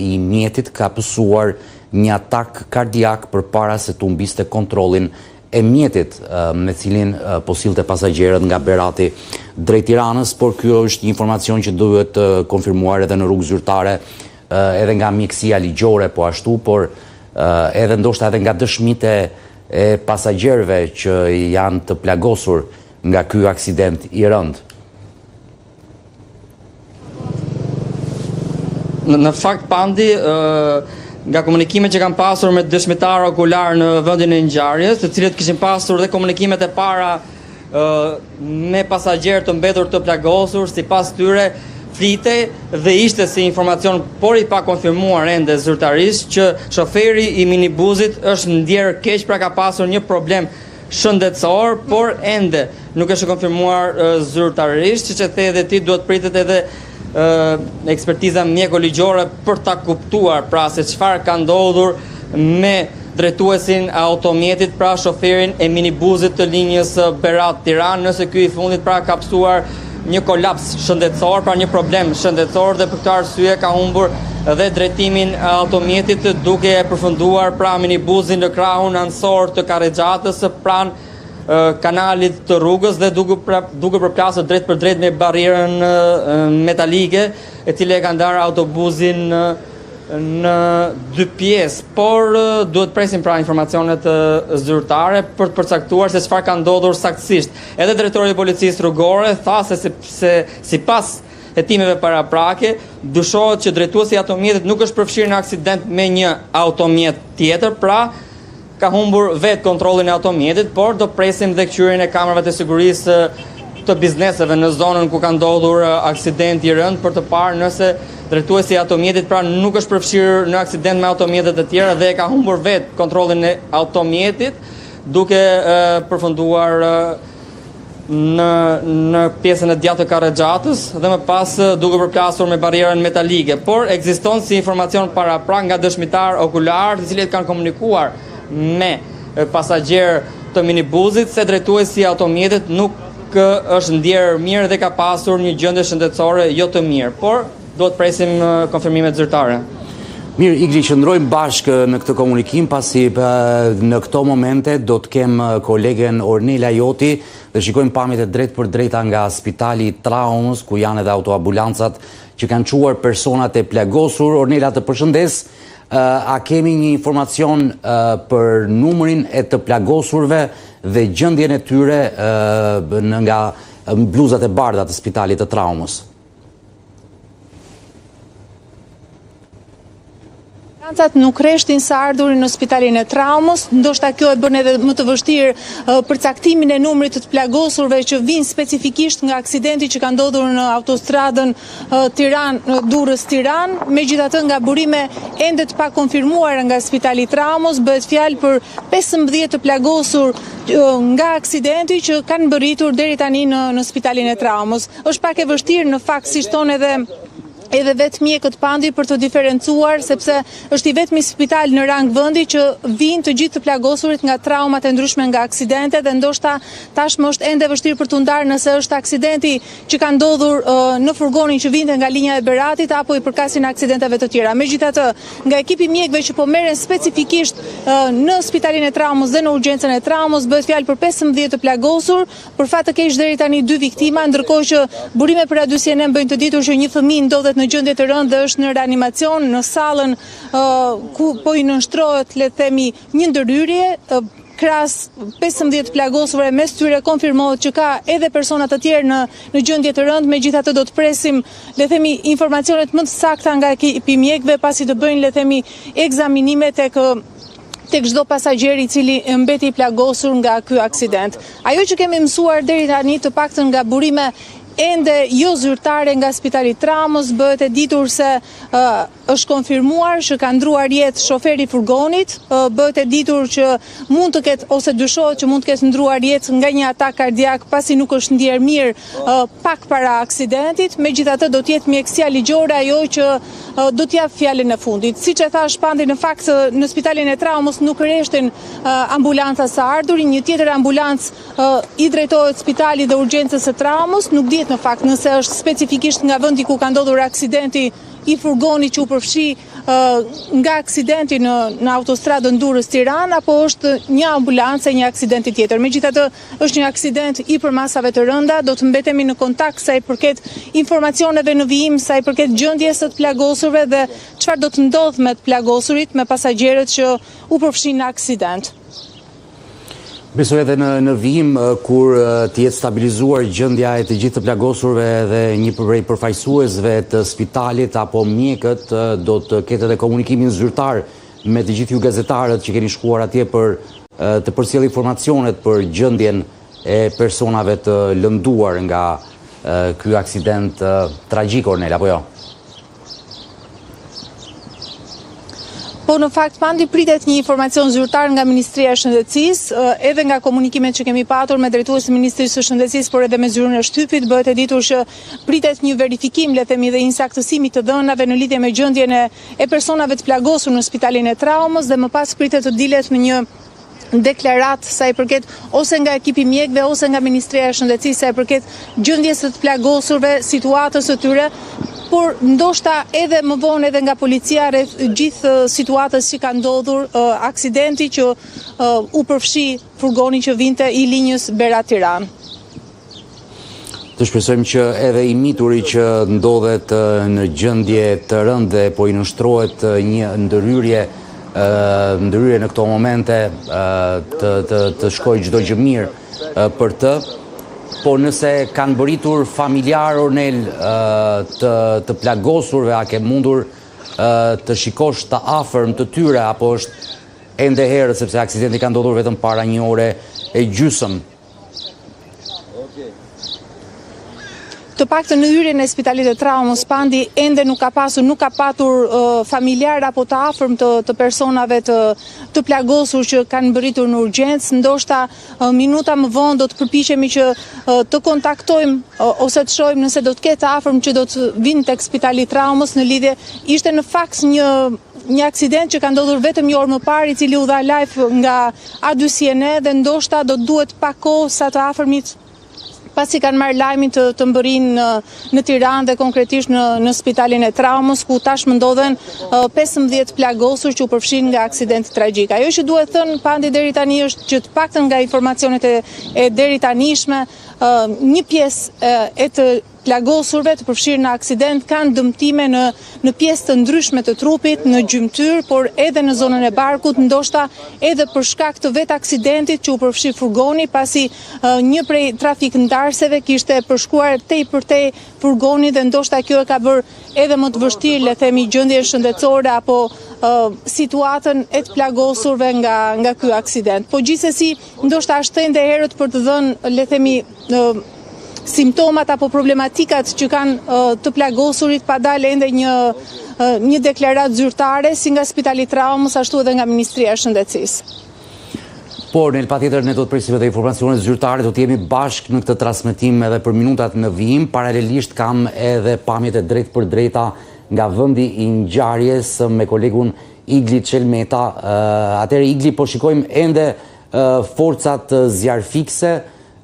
i mjetit ka pësuar një atak kardiak përpara se të humbiste kontrollin e mjetit me cilin po sillte pasagjerët nga Berati drejt Tiranës, por kjo është një informacion që duhet konfirmuar edhe në rrugë zyrtare, edhe nga mjekësia ligjore po ashtu, por edhe ndoshta edhe nga dëshmitë e pasagjerëve që janë të plagosur nga ky aksident i rënd? Në fakt pandi, nga komunikimet që kam pasur me dëshmitar okular në vendin e ngjarjes, të cilët kishin pasur dhe komunikimet e para me pasagjerë të mbetur të plagosur, sipas tyre flitej dhe ishte si informacion, por i pa konfirmuar ende zyrtarisht, që shoferi i minibuzit është ndjerë keq, pra ka pasur një problem shëndetësor, por ende nuk është konfirmuar zyrtarisht, që the edhe ti duhet pritet edhe ekspertiza mjeko-ligjore për ta kuptuar pra se çfarë ka ndodhur me drejtuesin e automjetit, pra shoferin e minibuzit të linjës Berat-Tiranë, nëse ky i fundit pra ka psuar një kolaps shëndetësor, pra një problem shëndetësor, dhe për këtë arsye ka humbur dhe drejtimin e automjetit, duke e përfunduar pra minibuzin në krahun ansor të Karrexhatës pranë kanalit të rrugës dhe duke përplasur drejt për drejt me barrierën metalike, e cila e ka ndarë autobusin në dy pjesë, por duhet presim pra informacionet zyrtare për të përcaktuar se çfarë ka ndodhur saktësisht. Edhe drejtori i policisë rrugore tha se sipas hetimeve paraprake, dyshohet që drejtuesi i automjetit nuk është përfshirë në aksident me një automjet tjetër, pra ka humbur vetë kontrollin e automjetit, por do presim dhe kthyrjen e kamerave të sigurisë të bizneseve në zonën ku ka ndodhur aksidenti i rënd për të parë nëse drejtuesi i automjetit pra nuk është përfshirë në aksident me automjetet e tjera dhe ka humbur vetë kontrollin e automjetit, duke përfunduar në pjesën e djathtë të Karrexhatës dhe më pas duke përplasur me barrierën metalike. Por ekziston si informacion paraprak nga dëshmitar okular, të cilët kanë komunikuar me pasagjerë të minibuzit se drejtuesi i automjetit nuk është ndjerë mirë dhe ka pasur një gjendje shëndetësore jo të mirë, por do të presim konfirmimet zyrtare. Mirë, Igri, qëndrojmë bashkë në këtë komunikim, pasi në këto momente do të kem kolegen Ornela Joti dhe shikojmë pamjet e drejt për drejta nga spitali Traumës, ku janë edhe autoambulancat që kanë çuar personat e plagosur. Ornela, të përshëndes. A kemi një informacion për numrin e të plagosurve dhe gjendjen e tyre nga bluzat e bardha të spitalit të Traumës? Nuk rreshtin së ardhurin në spitalin e Traumës, ndoshta kjo e bën edhe më të vështirë përcaktimin e numrit të plagosurve që vinë specifikisht nga aksidenti që ka ndodhur në autostradën Durrës-Tiranë. Megjithatë, nga burime ende të pakonfirmuara nga spitali i Traumës, bëhet fjalë për 15 të plagosur nga aksidenti që kanë mbërritur deri tani në spitalin e Traumës. Është pak e vështirë në fakt, si thon edhe vetë mjekët pandi për të diferencuar, sepse është i vetmi spital në rang vendi që vinë të gjithë të plagosurit nga traumat e ndryshme nga aksidente, dhe ndoshta tashmë është ende vështirë për të ndarë nëse është aksidenti që ka ndodhur në furgonin që vinte nga linja e Beratit apo i përkasin aksidenteve të tjera. Megjithatë, nga ekipi mjekëve që po merren specifikisht në spitalin e Traumës dhe në urgjencën e Traumës, bëhet fjalë për 15 të plagosur, për fat të keq deri tani 2 viktima, ndërkohë që burime për radiosin bëjnë të ditur që një fëmijë ndodhet në gjendje të rëndë dhe është në reanimacion në sallën ku po i nënshtrohet, le të themi, një ndërhyrje. Krahas 15 plagosurve, mes tyre konfirmohet që ka edhe persona të tjerë në gjendje të rëndë. Megjithatë do të presim, le të themi, informacionet më të sakta nga ekipi mjekëve pasi të bëjnë, le të themi, ekzaminime tek çdo pasagjer i cili mbeti i plagosur nga ky aksident. Ajo që kemi mësuar deri tani, të paktën nga burime ende jo zyrtare nga spitali Traumës, bëhet e ditur se është konfirmuar që ka ndruar jetë shoferi i furgonit, bëhet e ditur që mund të ketë ose dyshohet që mund të ketë ndruar jetë nga një atak kardiak pasi nuk është ndjerë mirë pak para aksidentit. Megjithatë do të jetë mjekësia ligjore ajo që do të jap fjalën e fundit. Siç e thash pandi, në fakt në spitalin e Traumës nuk rreshtin ambulanca së ardhurin, një tjetër ambulancë i drejtohet spitalit dhe urgjencës së Traumës. Nuk dihet në fakt nëse është specifikisht nga vendi ku ka ndodhur aksidenti i furgonit që u përfshi nga aksidenti në autostradën Durrës-Tiranë, apo është një ambulancë e një aksidenti tjetër. Megjithatë, është një aksident i përmasave të rënda, do të mbetemi në kontakt sa i përket informacioneve në vijim, sa i përket gjendjes së të plagosurve dhe çfarë do të ndodhë me të plagosurit, me pasagjerët që u përfshin në aksident. Besoj edhe në vijim kur të jetë stabilizuar gjendja e të gjithë të plagosurve dhe një prej përfaqësuesve të spitalit apo mjekët do të ketë edhe komunikimin zyrtar me të gjithë ju gazetarët që keni shkuar atje për të përcjellë informacionet për gjendjen e personave të lënduar nga ky aksident tragjik, Ornel, apo jo? Po në fakt pandi pritet një informacion zyrtar nga Ministria e Shëndetësisë, edhe nga komunikimet që kemi patur me drejtuesin e Ministrisë së Shëndetësisë, por edhe me zyrën e shtypit, bëhet e ditur që pritet një verifikim, le të themi, dhe një saktësimi të dhënave në lidhje me gjendjen e personave të plagosur në Spitalin e Traumës dhe më pas pritet të dilet në një deklarat sa i përket ose nga ekipi mjekëve ose nga Ministria e Shëndetësisë sa i përket gjendjes së të plagosurve, situatës së tyre, por ndoshta edhe më vonë edhe nga policia rreth gjithë situatës që ka ndodhur, aksidenti që u përfshi furgoni që vinte i linjës Berat-Tiranë. Të shpresojmë që edhe i mituri që ndodhet në gjendje të rënde, po i nështrohet një ndërhyrje në këto momente të shkojë çdo gjë mirë për të. Po nëse kanë bëritur familjar, Ornel, të plagosurve, a ke mundur të shikosh të afërm të tyre, apo është ende herët, sepse aksidenti ka ndodhur vetëm para një ore e gjysmë? Të paktën në hyrjen e Spitalit të Traumës, pandi ende nuk ka patur familjar apo të afërm të personave të plagosur që kanë mbërritur në urgjencë. Ndoshta minuta më vonë do të përpiqemi që të kontaktojmë ose të shohim nëse do të ketë afërm që do të vinë tek Spitali i Traumës në lidhje. Ishte në fakt një aksident që ka ndodhur vetëm një orë më parë, i cili u dha live nga A2CNN dhe ndoshta do duhet pak kohë sa të afërmit pasi kanë marrë lajmin të mbërin në Tiranë dhe konkretisht në Spitalin e Traumës, ku tashmë ndodhen 15 plagosur që u përfshin nga aksidenti tragjik. Ajo që duhet thënë pandi deri tani është që të paktën nga informacionet e deri tanishme, një pjesë e të plagosurve të përfshirë në aksident kanë dëmtime në pjesë të ndryshme të trupit, në gjymtyr, por edhe në zonën e barkut, ndoshta edhe për shkak të vetë aksidentit që u përfshi furgoni, pasi një prej trafik ndarseve kishte përshkuar tej për tej furgoni dhe ndoshta kjo e ka bërë edhe më të vështirë, le themi, gjendjen shëndetësore apo situatën e të plagosurve nga ky aksident. Po gjithsesi, ndoshta është ende herët për të dhënë, le themi, simptomat apo problematikat që kanë të plagosurit pa dalë ende një deklarat zyrtare si nga Spitali i Traumës ashtu edhe nga Ministria e Shëndetësisë. Por në patjetër ne do të presim edhe informacione zyrtare, do të jemi bashkë në këtë transmetim edhe për minutat në vijim. Paralelisht kam edhe pamjet e drejtë për drejta nga vendi i ngjarjes me kolegun Igli Çelmeta. Atëherë Igli, po shikojmë ende forcat zjarfikse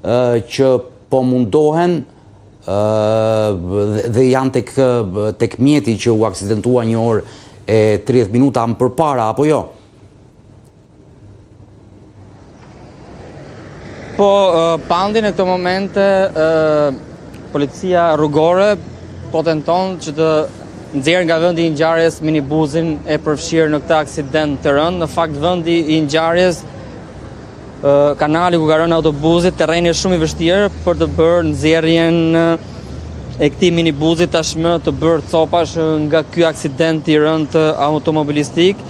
që po mundohen dhe janë tek mjeti që u aksidentua një orë e 30 minuta më përpara, apo jo? Po, pandi në këto momente, policia rrugore po tenton që të nxjerrë nga vendi i ngjarjes minibuzin e përfshirë në këtë aksident të rënd. Në fakt, vendi i ngjarjes, kanali ku ka rënë autobusi, terreni është shumë i vështirë për të bërë nxjerrjen e këtij minibuzit tashmë të bërë copash nga ky aksident i rënd automobilistik,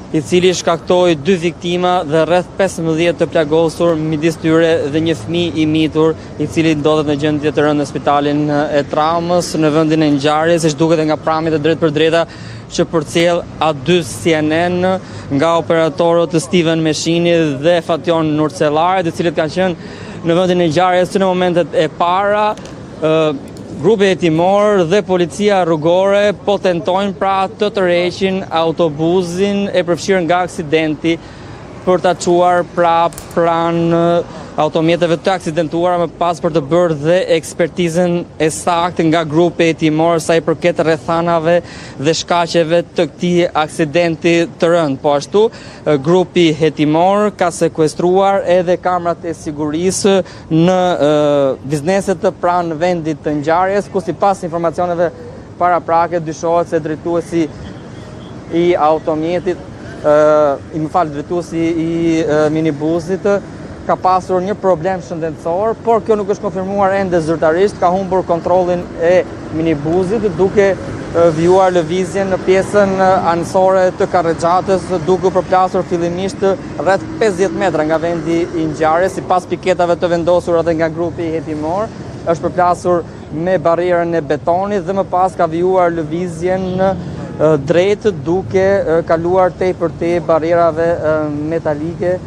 i cili shkaktoi 2 viktima dhe rreth 15 të plagosur, midis tyre dhe një fëmijë i mitur, i cili ndodhet në gjendje të rëndë në Spitalin e Traumës në vendin e ngjarjes, siç duket nga pamjet e drejtë për drejta që përcjell A2CNN nga operatorët Steven Meshini dhe Fation Nurcelari, të cilët kanë qenë në vendin e ngjarjes në momentet e para. Grupi hetimor dhe policia rrugore po tentojnë pra të tërheqin autobusin e përfshirë nga aksidenti për ta çuar pra pranë automjeteve të aksidentuara, më pas për të bërë dhe ekspertizën e saktë nga grupi hetimor sa i përket rrethanave dhe shkaqeve të këtij aksidenti të rënd. Po ashtu, grupi hetimor ka sekuestruar edhe kamrat e sigurisë në bizneset të pranë vendit të ngjarjes, ku sipas informacioneve paraprake dyshohet se drejtuesi i automjetit, drejtuesi i minibuzit ka pasur një problem shëndetësor, por kjo nuk është konfirmuar ende zyrtarisht, ka humbur kontrollin e minibuzit duke vjuar lëvizjen në pjesën anësore të Karrexhatës, duke përplasur fillimisht rreth 50 metra nga vendi i ngjarjes, sipas piketave të vendosura dhe nga grupi hetimor, është përplasur me barrierën e betonit dhe më pas ka vjuar lëvizjen drejt duke kaluar tepër te barrierave metalike,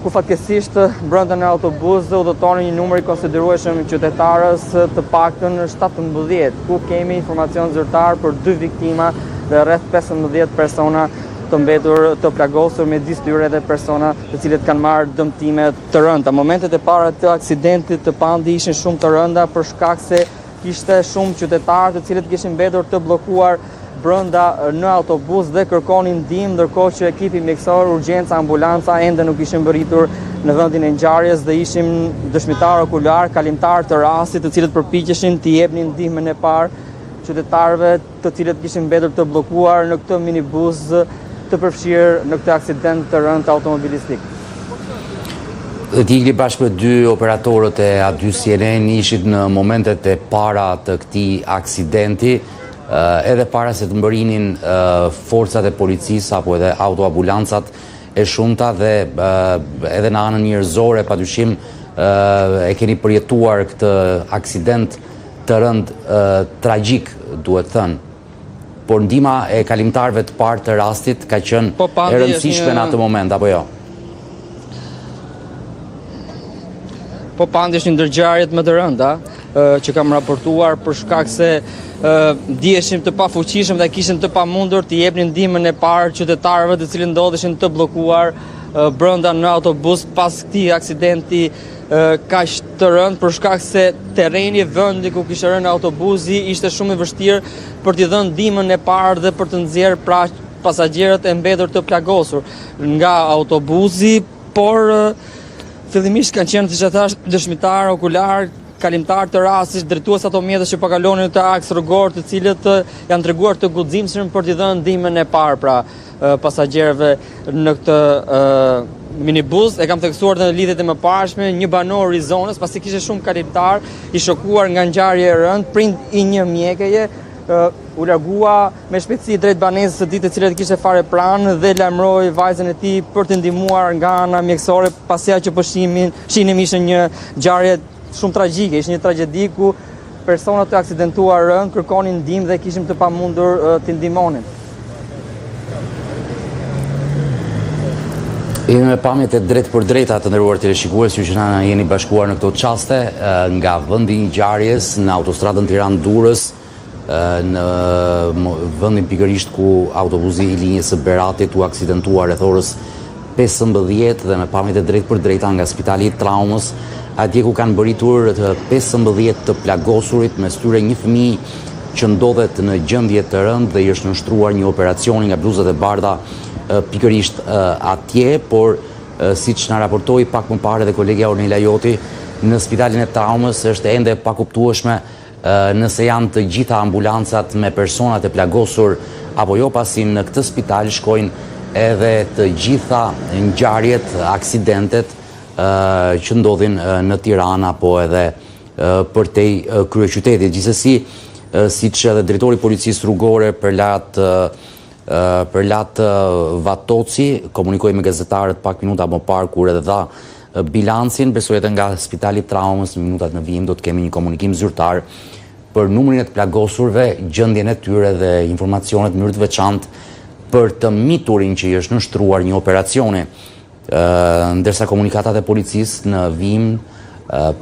ku fatkesisht brenda në autobus udhëton një numër i konsiderueshëm qytetarës, të paktën 17, ku kemi informacion zyrtar për 2 viktima dhe rreth 15 persona të mbetur të plagosur, me disë tyre dhe persona të cilët kanë marrë dëmtime të rënda. Momentet e para të aksidentit të pandi ishin shumë të rënda për shkak se kishte shumë qytetarë të cilët kishin mbetur të bllokuar brenda në autobus dhe kërkonin ndihmë, ndërkohë që ekipi mjekësor, urgjenca, ambulanca ende nuk ishin mbërritur në vendin e ngjarjes dhe ishin dëshmitar okular, kalimtar të rastit, të cilët përpiqeshin të jepnin ndihmën e parë qytetarëve të cilët kishin mbetur të bllokuar në këtë minibus të përfshirë në këtë aksident të rënd automobilistik. Ti ikli bashkë me 2 operatorët e A2 CNN, ishit në momentet e para të këtij aksidenti, edhe para se të mbërrinin forcat e policisë apo edhe autoambulancat e shumta dhe edhe në anën njerëzore padyshim e keni përjetuar këtë aksident të rënd tragjik, duhet thënë. Por ndihma e kalimtarëve të parë të rastit ka qenë e rëndësishme në atë moment, apo jo? Po pandi është një ndërgjarjet më të rënda që kam raportuar për shkak se ndiheshim të pafuqishëm dhe kishin të pamundur të jepnin ndihmën e parë qytetarëve të cilët ndodheshin të bllokuar brenda në autobus pas këtij aksidenti kaq të rënd, për shkak se terreni, vendi ku kishte rënë autobusi ishte shumë i vështirë për t'i dhënë ndihmën e parë dhe për të nxjerrë pra pasagerët e mbetur të plagosur nga autobusi, por fillimisht kanë qenë, siç e thash, dëshmitar okular, kalimtar të rastit, drejtues ato mjetës që po kalonin të aks rrugor, të cilët janë treguar të guximshëm për t'i dhënë ndihmën e parë pra pasagerëve në këtë minibus. E kam theksuar në lidhjet e mëparshme, një banor i zonës, pasi kishte shumë kalimtar, i shokuar nga ngjarje e rënd, prind i një mjekeje, u largua me shpejtësi drejt banesës së ditë, të cilët kishte fare pranë dhe lajmëroi vajzën e tij për të ndihmuar nga ana mjekësore, pasi ajo që po shinim ishte një ngjarje shumë tragjike, ishte një tragjedi ku personat të aksidentuar rënd kërkonin ndihmë dhe kishim të pamundur të ndihmonin. Jemi me pamjet e drejt për drejta të nderuar teleshikues, ju që na jeni bashkuar në këto çaste nga vendi i ngjarjes në autostradën Tiranë-Durrës, në vendin pikërisht ku autobusi i linjës së Beratit u aksidentua rreth orës 15 dhe me pamjet e drejt për drejta nga Spitali i Traumës, atje ku kanë mbërritur 15 të plagosurit, mes tyre një fëmijë që ndodhet në gjendje të rëndë dhe i është nështruar një operacioni nga bluzat e bardha pikërisht atje, por siç na raportoi pak më parë dhe kolegja Ornela Joti, në Spitalin e Traumës është ende pa kuptueshme nëse janë të gjitha ambulancat me personat e plagosur apo jo, pasi në këtë spital shkojnë edhe të gjitha ngjarjet, aksidentet që ndodhin në Tiranë apo edhe përtej kryeqytetit. Gjithsesi, siç edhe drejtori i policisë rrugore Përlat Vatoci komunikoi me gazetarët pak minuta më parë kur edhe dha bilancin, besoj edhe nga Spitali i Traumës në minutat në vijim do të kemi një komunikim zyrtar për numrin e të plagosurve, gjendjen e tyre dhe informacionet në mënyrë të veçantë për të miturin që i është nështruar një operacioni. Ndërsa komunikatat e policisë në vijim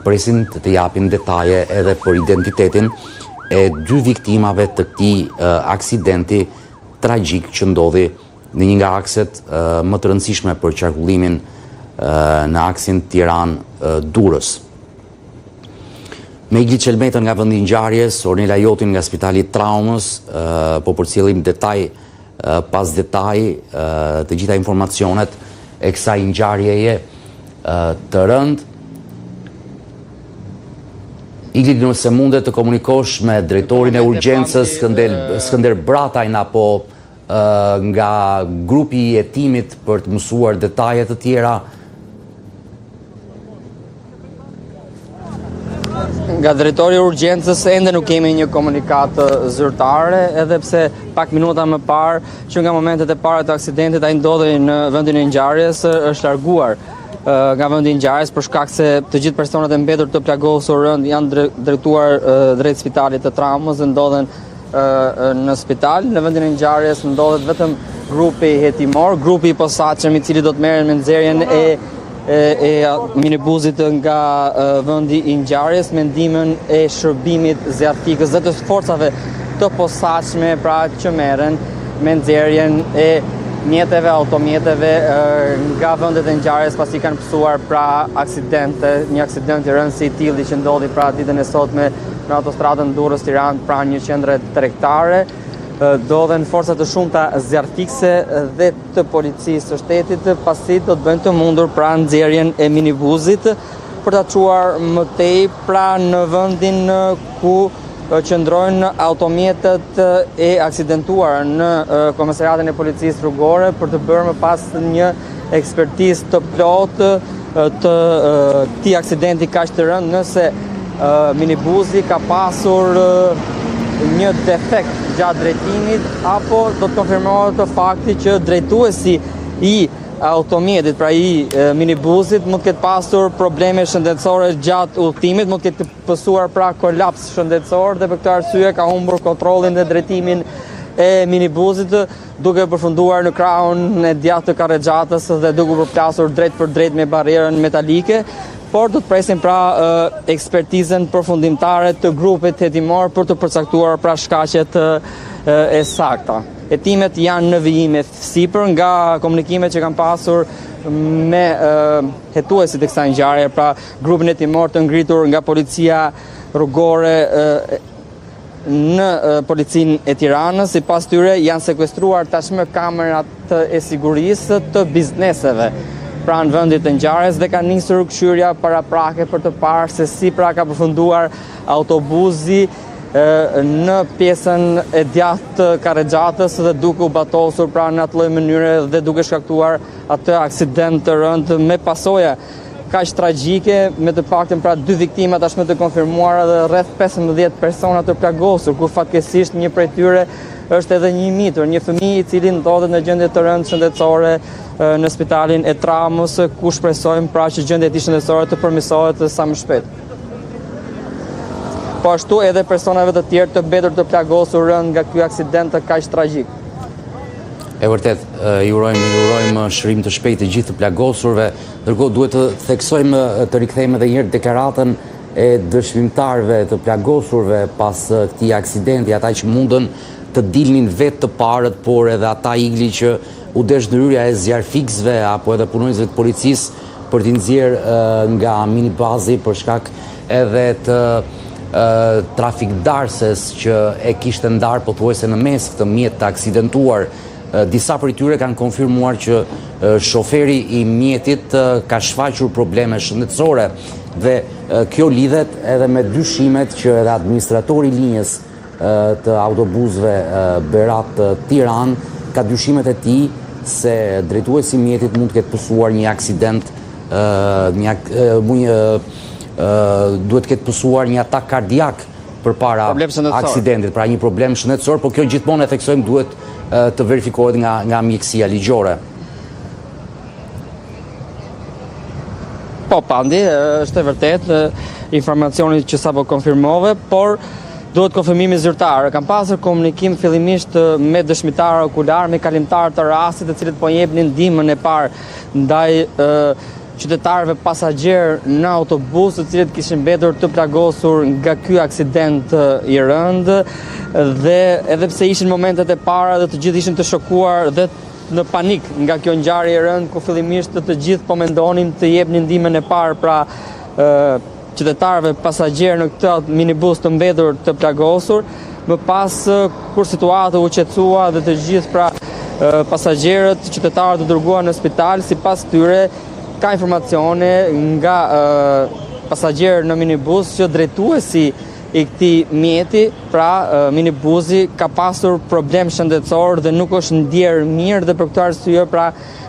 presin të japin detaje edhe për identitetin e 2 viktimave të këtij aksidenti tragjik që ndodhi në një nga akset më të rëndësishme për qarkullimin në aksin Tiranë-Durrës. Me Igli Çelmetën nga vendi i ngjarjes, Ornela Jotin nga Spitali i Traumës, po përcjellim detaj pas detaj të gjitha informacionet e kësaj ngjarjeje të rëndë. Igli, nëse mundet të komunikosh me drejtorin e urgjencës Skënder Bratajn apo nga grupi i hetimit për të mësuar detajet të tjera. Nga drejtori i urgjencës ende nuk kemi një komunikat zyrtare, edhe pse pak minuta më parë që nga momentet e para të aksidentit ai ndodhej në vendin e ngjarjes, është larguar nga vendi i ngjarjes për shkak se të gjithë personat e mbetur të plagosur rënd janë drejtuar drejt spitalit të traumës dhe ndodhen në spital. Në vendin e ngjarjes ndodhet vetëm grupi hetimor, grupi i posaçëm i cili do të merren me nxjerrjen e minibuzit nga vendi i ngjarjes me ndihmën e shërbimit zjarfikës dhe të forcave të posaçme, pra që merren me nxjerrjen e mjeteve, automjeteve nga vendet e ngjarjes pasi kanë pësuar pra një aksident i rënd si i tillë që ndodhi pra ditën e sotme në autostradën Durrës-Tiranë pranë një qendre tregtare. Ndodhen forca të shumta zjarfikse dhe të policisë së shtetit pasi do të bëjnë të mundur pra nxjerrjen e minibuzit për ta çuar më tej pra në vendin ku qëndrojnë automjetet e aksidentuara në komisariatin e policisë rrugore për të bërë më pas një ekspertizë të plotë të këtij aksidenti kaq të rënd, nëse minibuzi ka pasur një defekt gjatë drejtimit apo do të konfirmohet të fakti që drejtuesi i automjetit, pra i minibuzit, mund të ketë pasur probleme shëndetësore gjatë udhëtimit, mund të ketë pësuar pra kolaps shëndetësor dhe për këtë arsye ka humbur kontrollin dhe drejtimin e minibuzit, duke përfunduar në krahun e djathtë të karrexhatës dhe duke përplasur drejt për drejt me barierën metalike. Por do të presim pra ekspertizën përfundimtare të grupit hetimor për të përcaktuar pra shkaqet e sakta. Hetimet janë në vijim e sipër nga komunikimet që kanë pasur me hetuesit e kësaj ngjarje, pra grupin hetimor të ngritur nga policia rrugore në policinë e Tiranës. Sipas tyre janë sekuestruar tashmë kamerat e sigurisë të bizneseve pranë vendit të ngjarjes dhe ka nisur këshyrja paraprake për të parë se si pra ka përfunduar autobusi në pjesën e djathtë të karrexhatës dhe duke u batosur pra në atë lloj mënyre dhe duke shkaktuar atë aksident të rënd me pasoja kaq tragjike, me të paktën pra 2 viktima tashmë të konfirmuara dhe rreth 15 persona të plagosur, ku fatkeqësisht një prej tyre është edhe një mitur, një fëmijë i cili ndodhet në gjendje të rëndë shëndetësore në spitalin e traumës, ku shpresojmë pra që gjendja e tij shëndetësore të përmirësohet sa më shpejt. Po ashtu edhe personave të tjerë të mbetur të plagosur rënd nga ky aksident kaq tragjik. E vërtet, ju urojmë shërim të shpejtë të gjithë të plagosurve, ndërkohë duhet të theksojmë të rikthejmë edhe një herë deklaratën e dëshmimtarëve të plagosurve pas këtij aksidenti, ata që mundën të dilnin vetë të parët, por edhe ata igli që u desh ndryrja e zjarfikësve apo edhe punonjësve të policisë për t'i nxjerrë nga minibazi për shkak edhe të trafikdarses që e kishte ndarë pothuajse në mes këtë mjet të aksidentuar. Disa prej tyre kanë konfirmuar që shoferi i mjetit ka shfaqur probleme shëndetësore dhe kjo lidhet edhe me dyshimet që edhe administratori i linjës të autobusëve Berat-Tiranë ka dyshimet e tij se drejtuesi i mjetit mund të ketë pësuar një aksident, duhet të ketë pësuar një atak kardiak përpara aksidentit, pra një problem shëndetësor, por kjo gjithmonë e theksojmë duhet të verifikohet nga mjekësia ligjore. Po, pandi, është e vërtet informacioni që sapo konfirmove, por duhet konfirmimi zyrtar. Kam pasur komunikim fillimisht me dëshmitar okular, me kalimtar të rastit, të cilët po jepnin ndihmën e parë ndaj qytetarëve pasagjerë në autobus, të cilët kishin mbetur të plagosur nga ky aksident i rënd, dhe edhe pse ishin momentet e para dhe të gjithë ishin të shokuar dhe në panik nga kjo ngjarje e rënd, ku fillimisht të gjithë po mendonin të jepnin ndihmën e parë pra qytetarëve pasagjerë në këtë minibus të mbetur të plagosur, më pas kur situata u qetësua dhe të gjithë pra pasagjerët, qytetarët u dërguan në spital, sipas tyre ka informacione nga pasagjerë në minibus që drejtuesi i këtij mjeti, pra minibusi, ka pasur problem shëndetësor dhe nuk është ndjerë mirë dhe për këtë arsye pra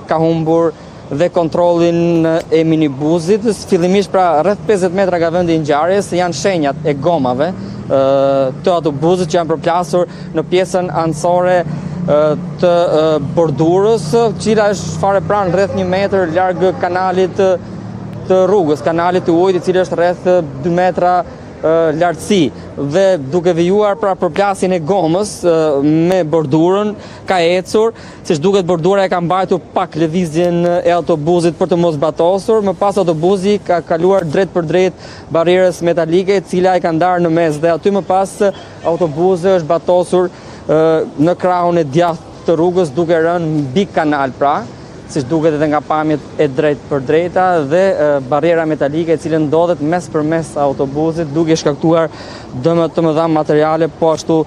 ka humbur dhe kontrollin e minibuzit. Fillimisht pra rreth 50 metra nga vendi i ngjarjes janë shenjat e gomave të autobusit që janë përplasur në pjesën anësore të bordurës, cila është fare pranë rreth 1 metër larg kanalit të rrugës, kanalit të ujit, i cili është rreth 2 metra lartësi, dhe duke vijuar pra përplasjen e gomës me bordurën ka ecur, siç duket bordura e ka mbajtur pak lëvizjen e autobusit për të mos zbatosur, më pas autobusi ka kaluar drejt për drejt barrierës metalike, e cila e ka ndarë në mes, dhe aty më pas autobusi është zbatosur në krahun e djathtë të rrugës, duke rënë mbi kanal pra, siç duket edhe nga pamjet e drejt për drejta, dhe barriera metalike e cilën ndodhet mes për mes autobusit, duke shkaktuar dëme të mëdha materiale, po ashtu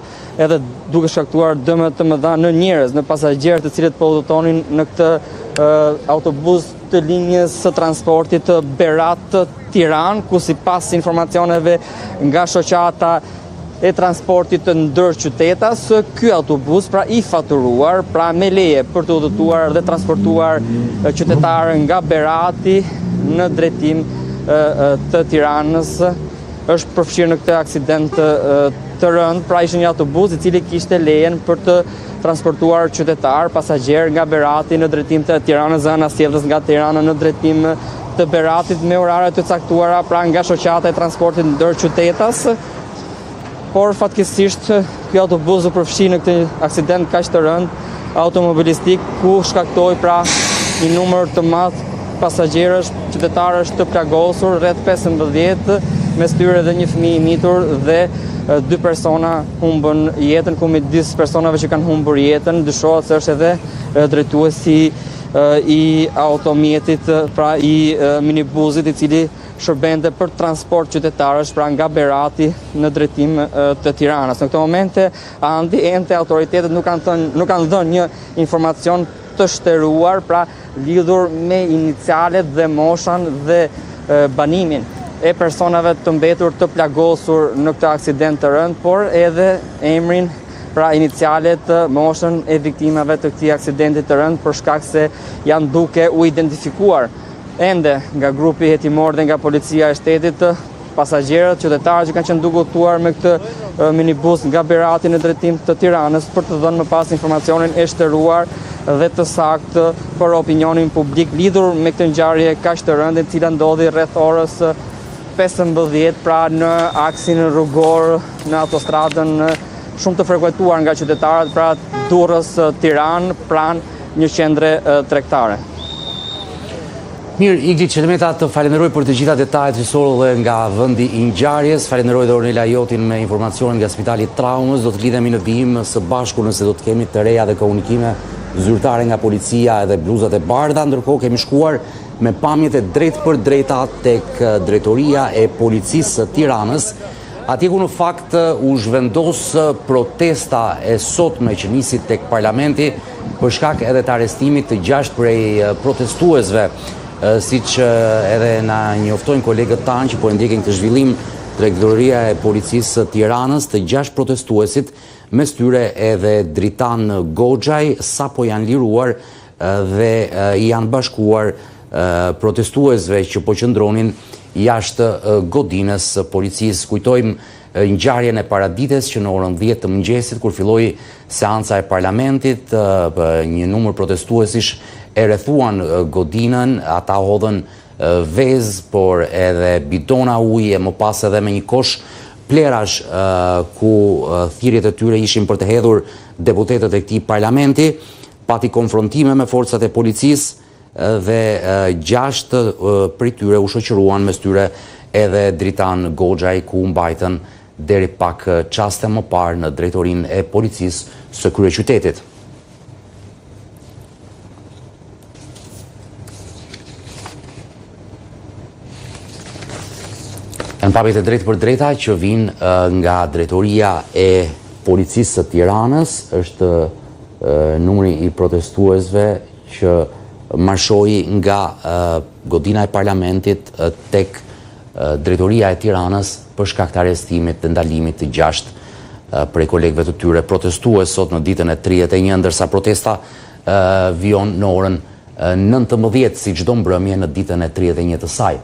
edhe duke shkaktuar dëme të mëdha në njerëz, në pasagjerët të cilët po udhëtonin në këtë autobus të linjës së transportit të Berat Tiranë, ku sipas informacioneve nga shoqata e transportit të ndërqytetas, ky autobus pra i faturuar, pra me leje për të udhëtuar dhe transportuar qytetarë nga Berati në drejtim të Tiranës, është përfshirë në këtë aksident të rënd, pra ishte një autobus i cili kishte lejen për të transportuar qytetarë, pasagjerë nga Berati në drejtim të Tiranës, zona sjelljes nga Tirana në drejtim të Beratit me orare të caktuara pra nga shoqata e transportit ndërqytetas. Por fatkeqësisht ky autobus u përfshi në këtë aksident kaq të rënd automobilistik, ku shkaktoi pra një numër të madh pasagjerësh, qytetarësh të plagosur, rreth 15, mes tyre edhe një fëmijë i mitur, dhe 2 persona humbën jetën, ku midis personave që kanë humbur jetën dyshohet se është edhe drejtuesi i automjetit, pra i minibuzit, i cili shërbente për transport qytetarësh pra nga Berati në drejtim të Tiranës. Në këtë momente ende autoritetet nuk kanë dhënë një informacion të shtëruar, pra lidhur me inicialet dhe moshan dhe banimin e personave të mbetur të plagosur në këtë aksident të rënd, por edhe emrin, pra inicialet, moshën e viktimave të këtij aksidenti të rënd, për shkak se janë duke u identifikuar ende nga grupi hetimor dhe nga policia e shtetit pasagjerët, qytetarët që kanë qenë duke udhëtuar me këtë minibus nga Berati në drejtim të Tiranës, për të dhënë më pas informacionin e shtëruar dhe të saktë për opinionin publik lidhur me këtë ngjarje kaq të rëndë, e cila ndodhi rreth orës 15, pra në aksin rrugor në autostradën shumë të frekuentuar nga qytetarët, pra Durrës Tiranë, pranë një qendre tregtare. Mirë, Igli Çelemeta, të falenderoj për të gjitha detajet hyjësore dhe nga vendi i ngjarjes. Falenderoj dhe Ornela Jotin me informacionin nga Spitali Traumës. Do të lidhemi në vijim së bashku nëse do të kemi të reja dhe komunikime zyrtare nga policia edhe bluzat e bardha. Ndërkohë kemi shkuar me pamjet e drejtë për drejta tek drejtoria e policisë së Tiranës, atje ku në fakt u zhvendos protesta e sotme që nisi tek parlamenti për shkak edhe të arrestimit të 6 prej protestuesve. Siç edhe na njoftojnë kolegët tanë që po ndjekin këtë zhvillim drejtoria e policisë së Tiranës, të 6 protestuesit, mes tyre edhe Dritan Goxhaj, sapo janë liruar dhe janë bashkuar protestuesve që po qëndronin jashtë godinës së policisë. Kujtojmë ngjarjen e paradites që në orën 10 të mëngjesit, kur filloi seanca e parlamentit, një numër protestuesish e rrethuan godinën, ata hodhën vezë, por edhe bidona uji, më pas edhe me një kosh plerash ku thirrjet e tyre ishin për të hedhur deputetët e këtij parlamenti. Pati konfrontime me forcat e policisë dhe 6 prej tyre u shoqëruan, mes tyre edhe Dritan Goxhaj, ku mbajtën deri pak çaste më parë në drejtorinë e policisë së kryeqytetit. Në pamjet e drejtë për drejta që vinë nga drejtoria e policisë së Tiranës, është numri i protestuesve që marshoi nga godina e parlamentit tek drejtoria e Tiranës për shkak të arrestimit të ndalimit të 6 prej kolegëve të tyre protestues sot në ditën e 31, ndërsa protesta vijon në orën 19 si çdo mbrëmje në ditën e 31 të saj.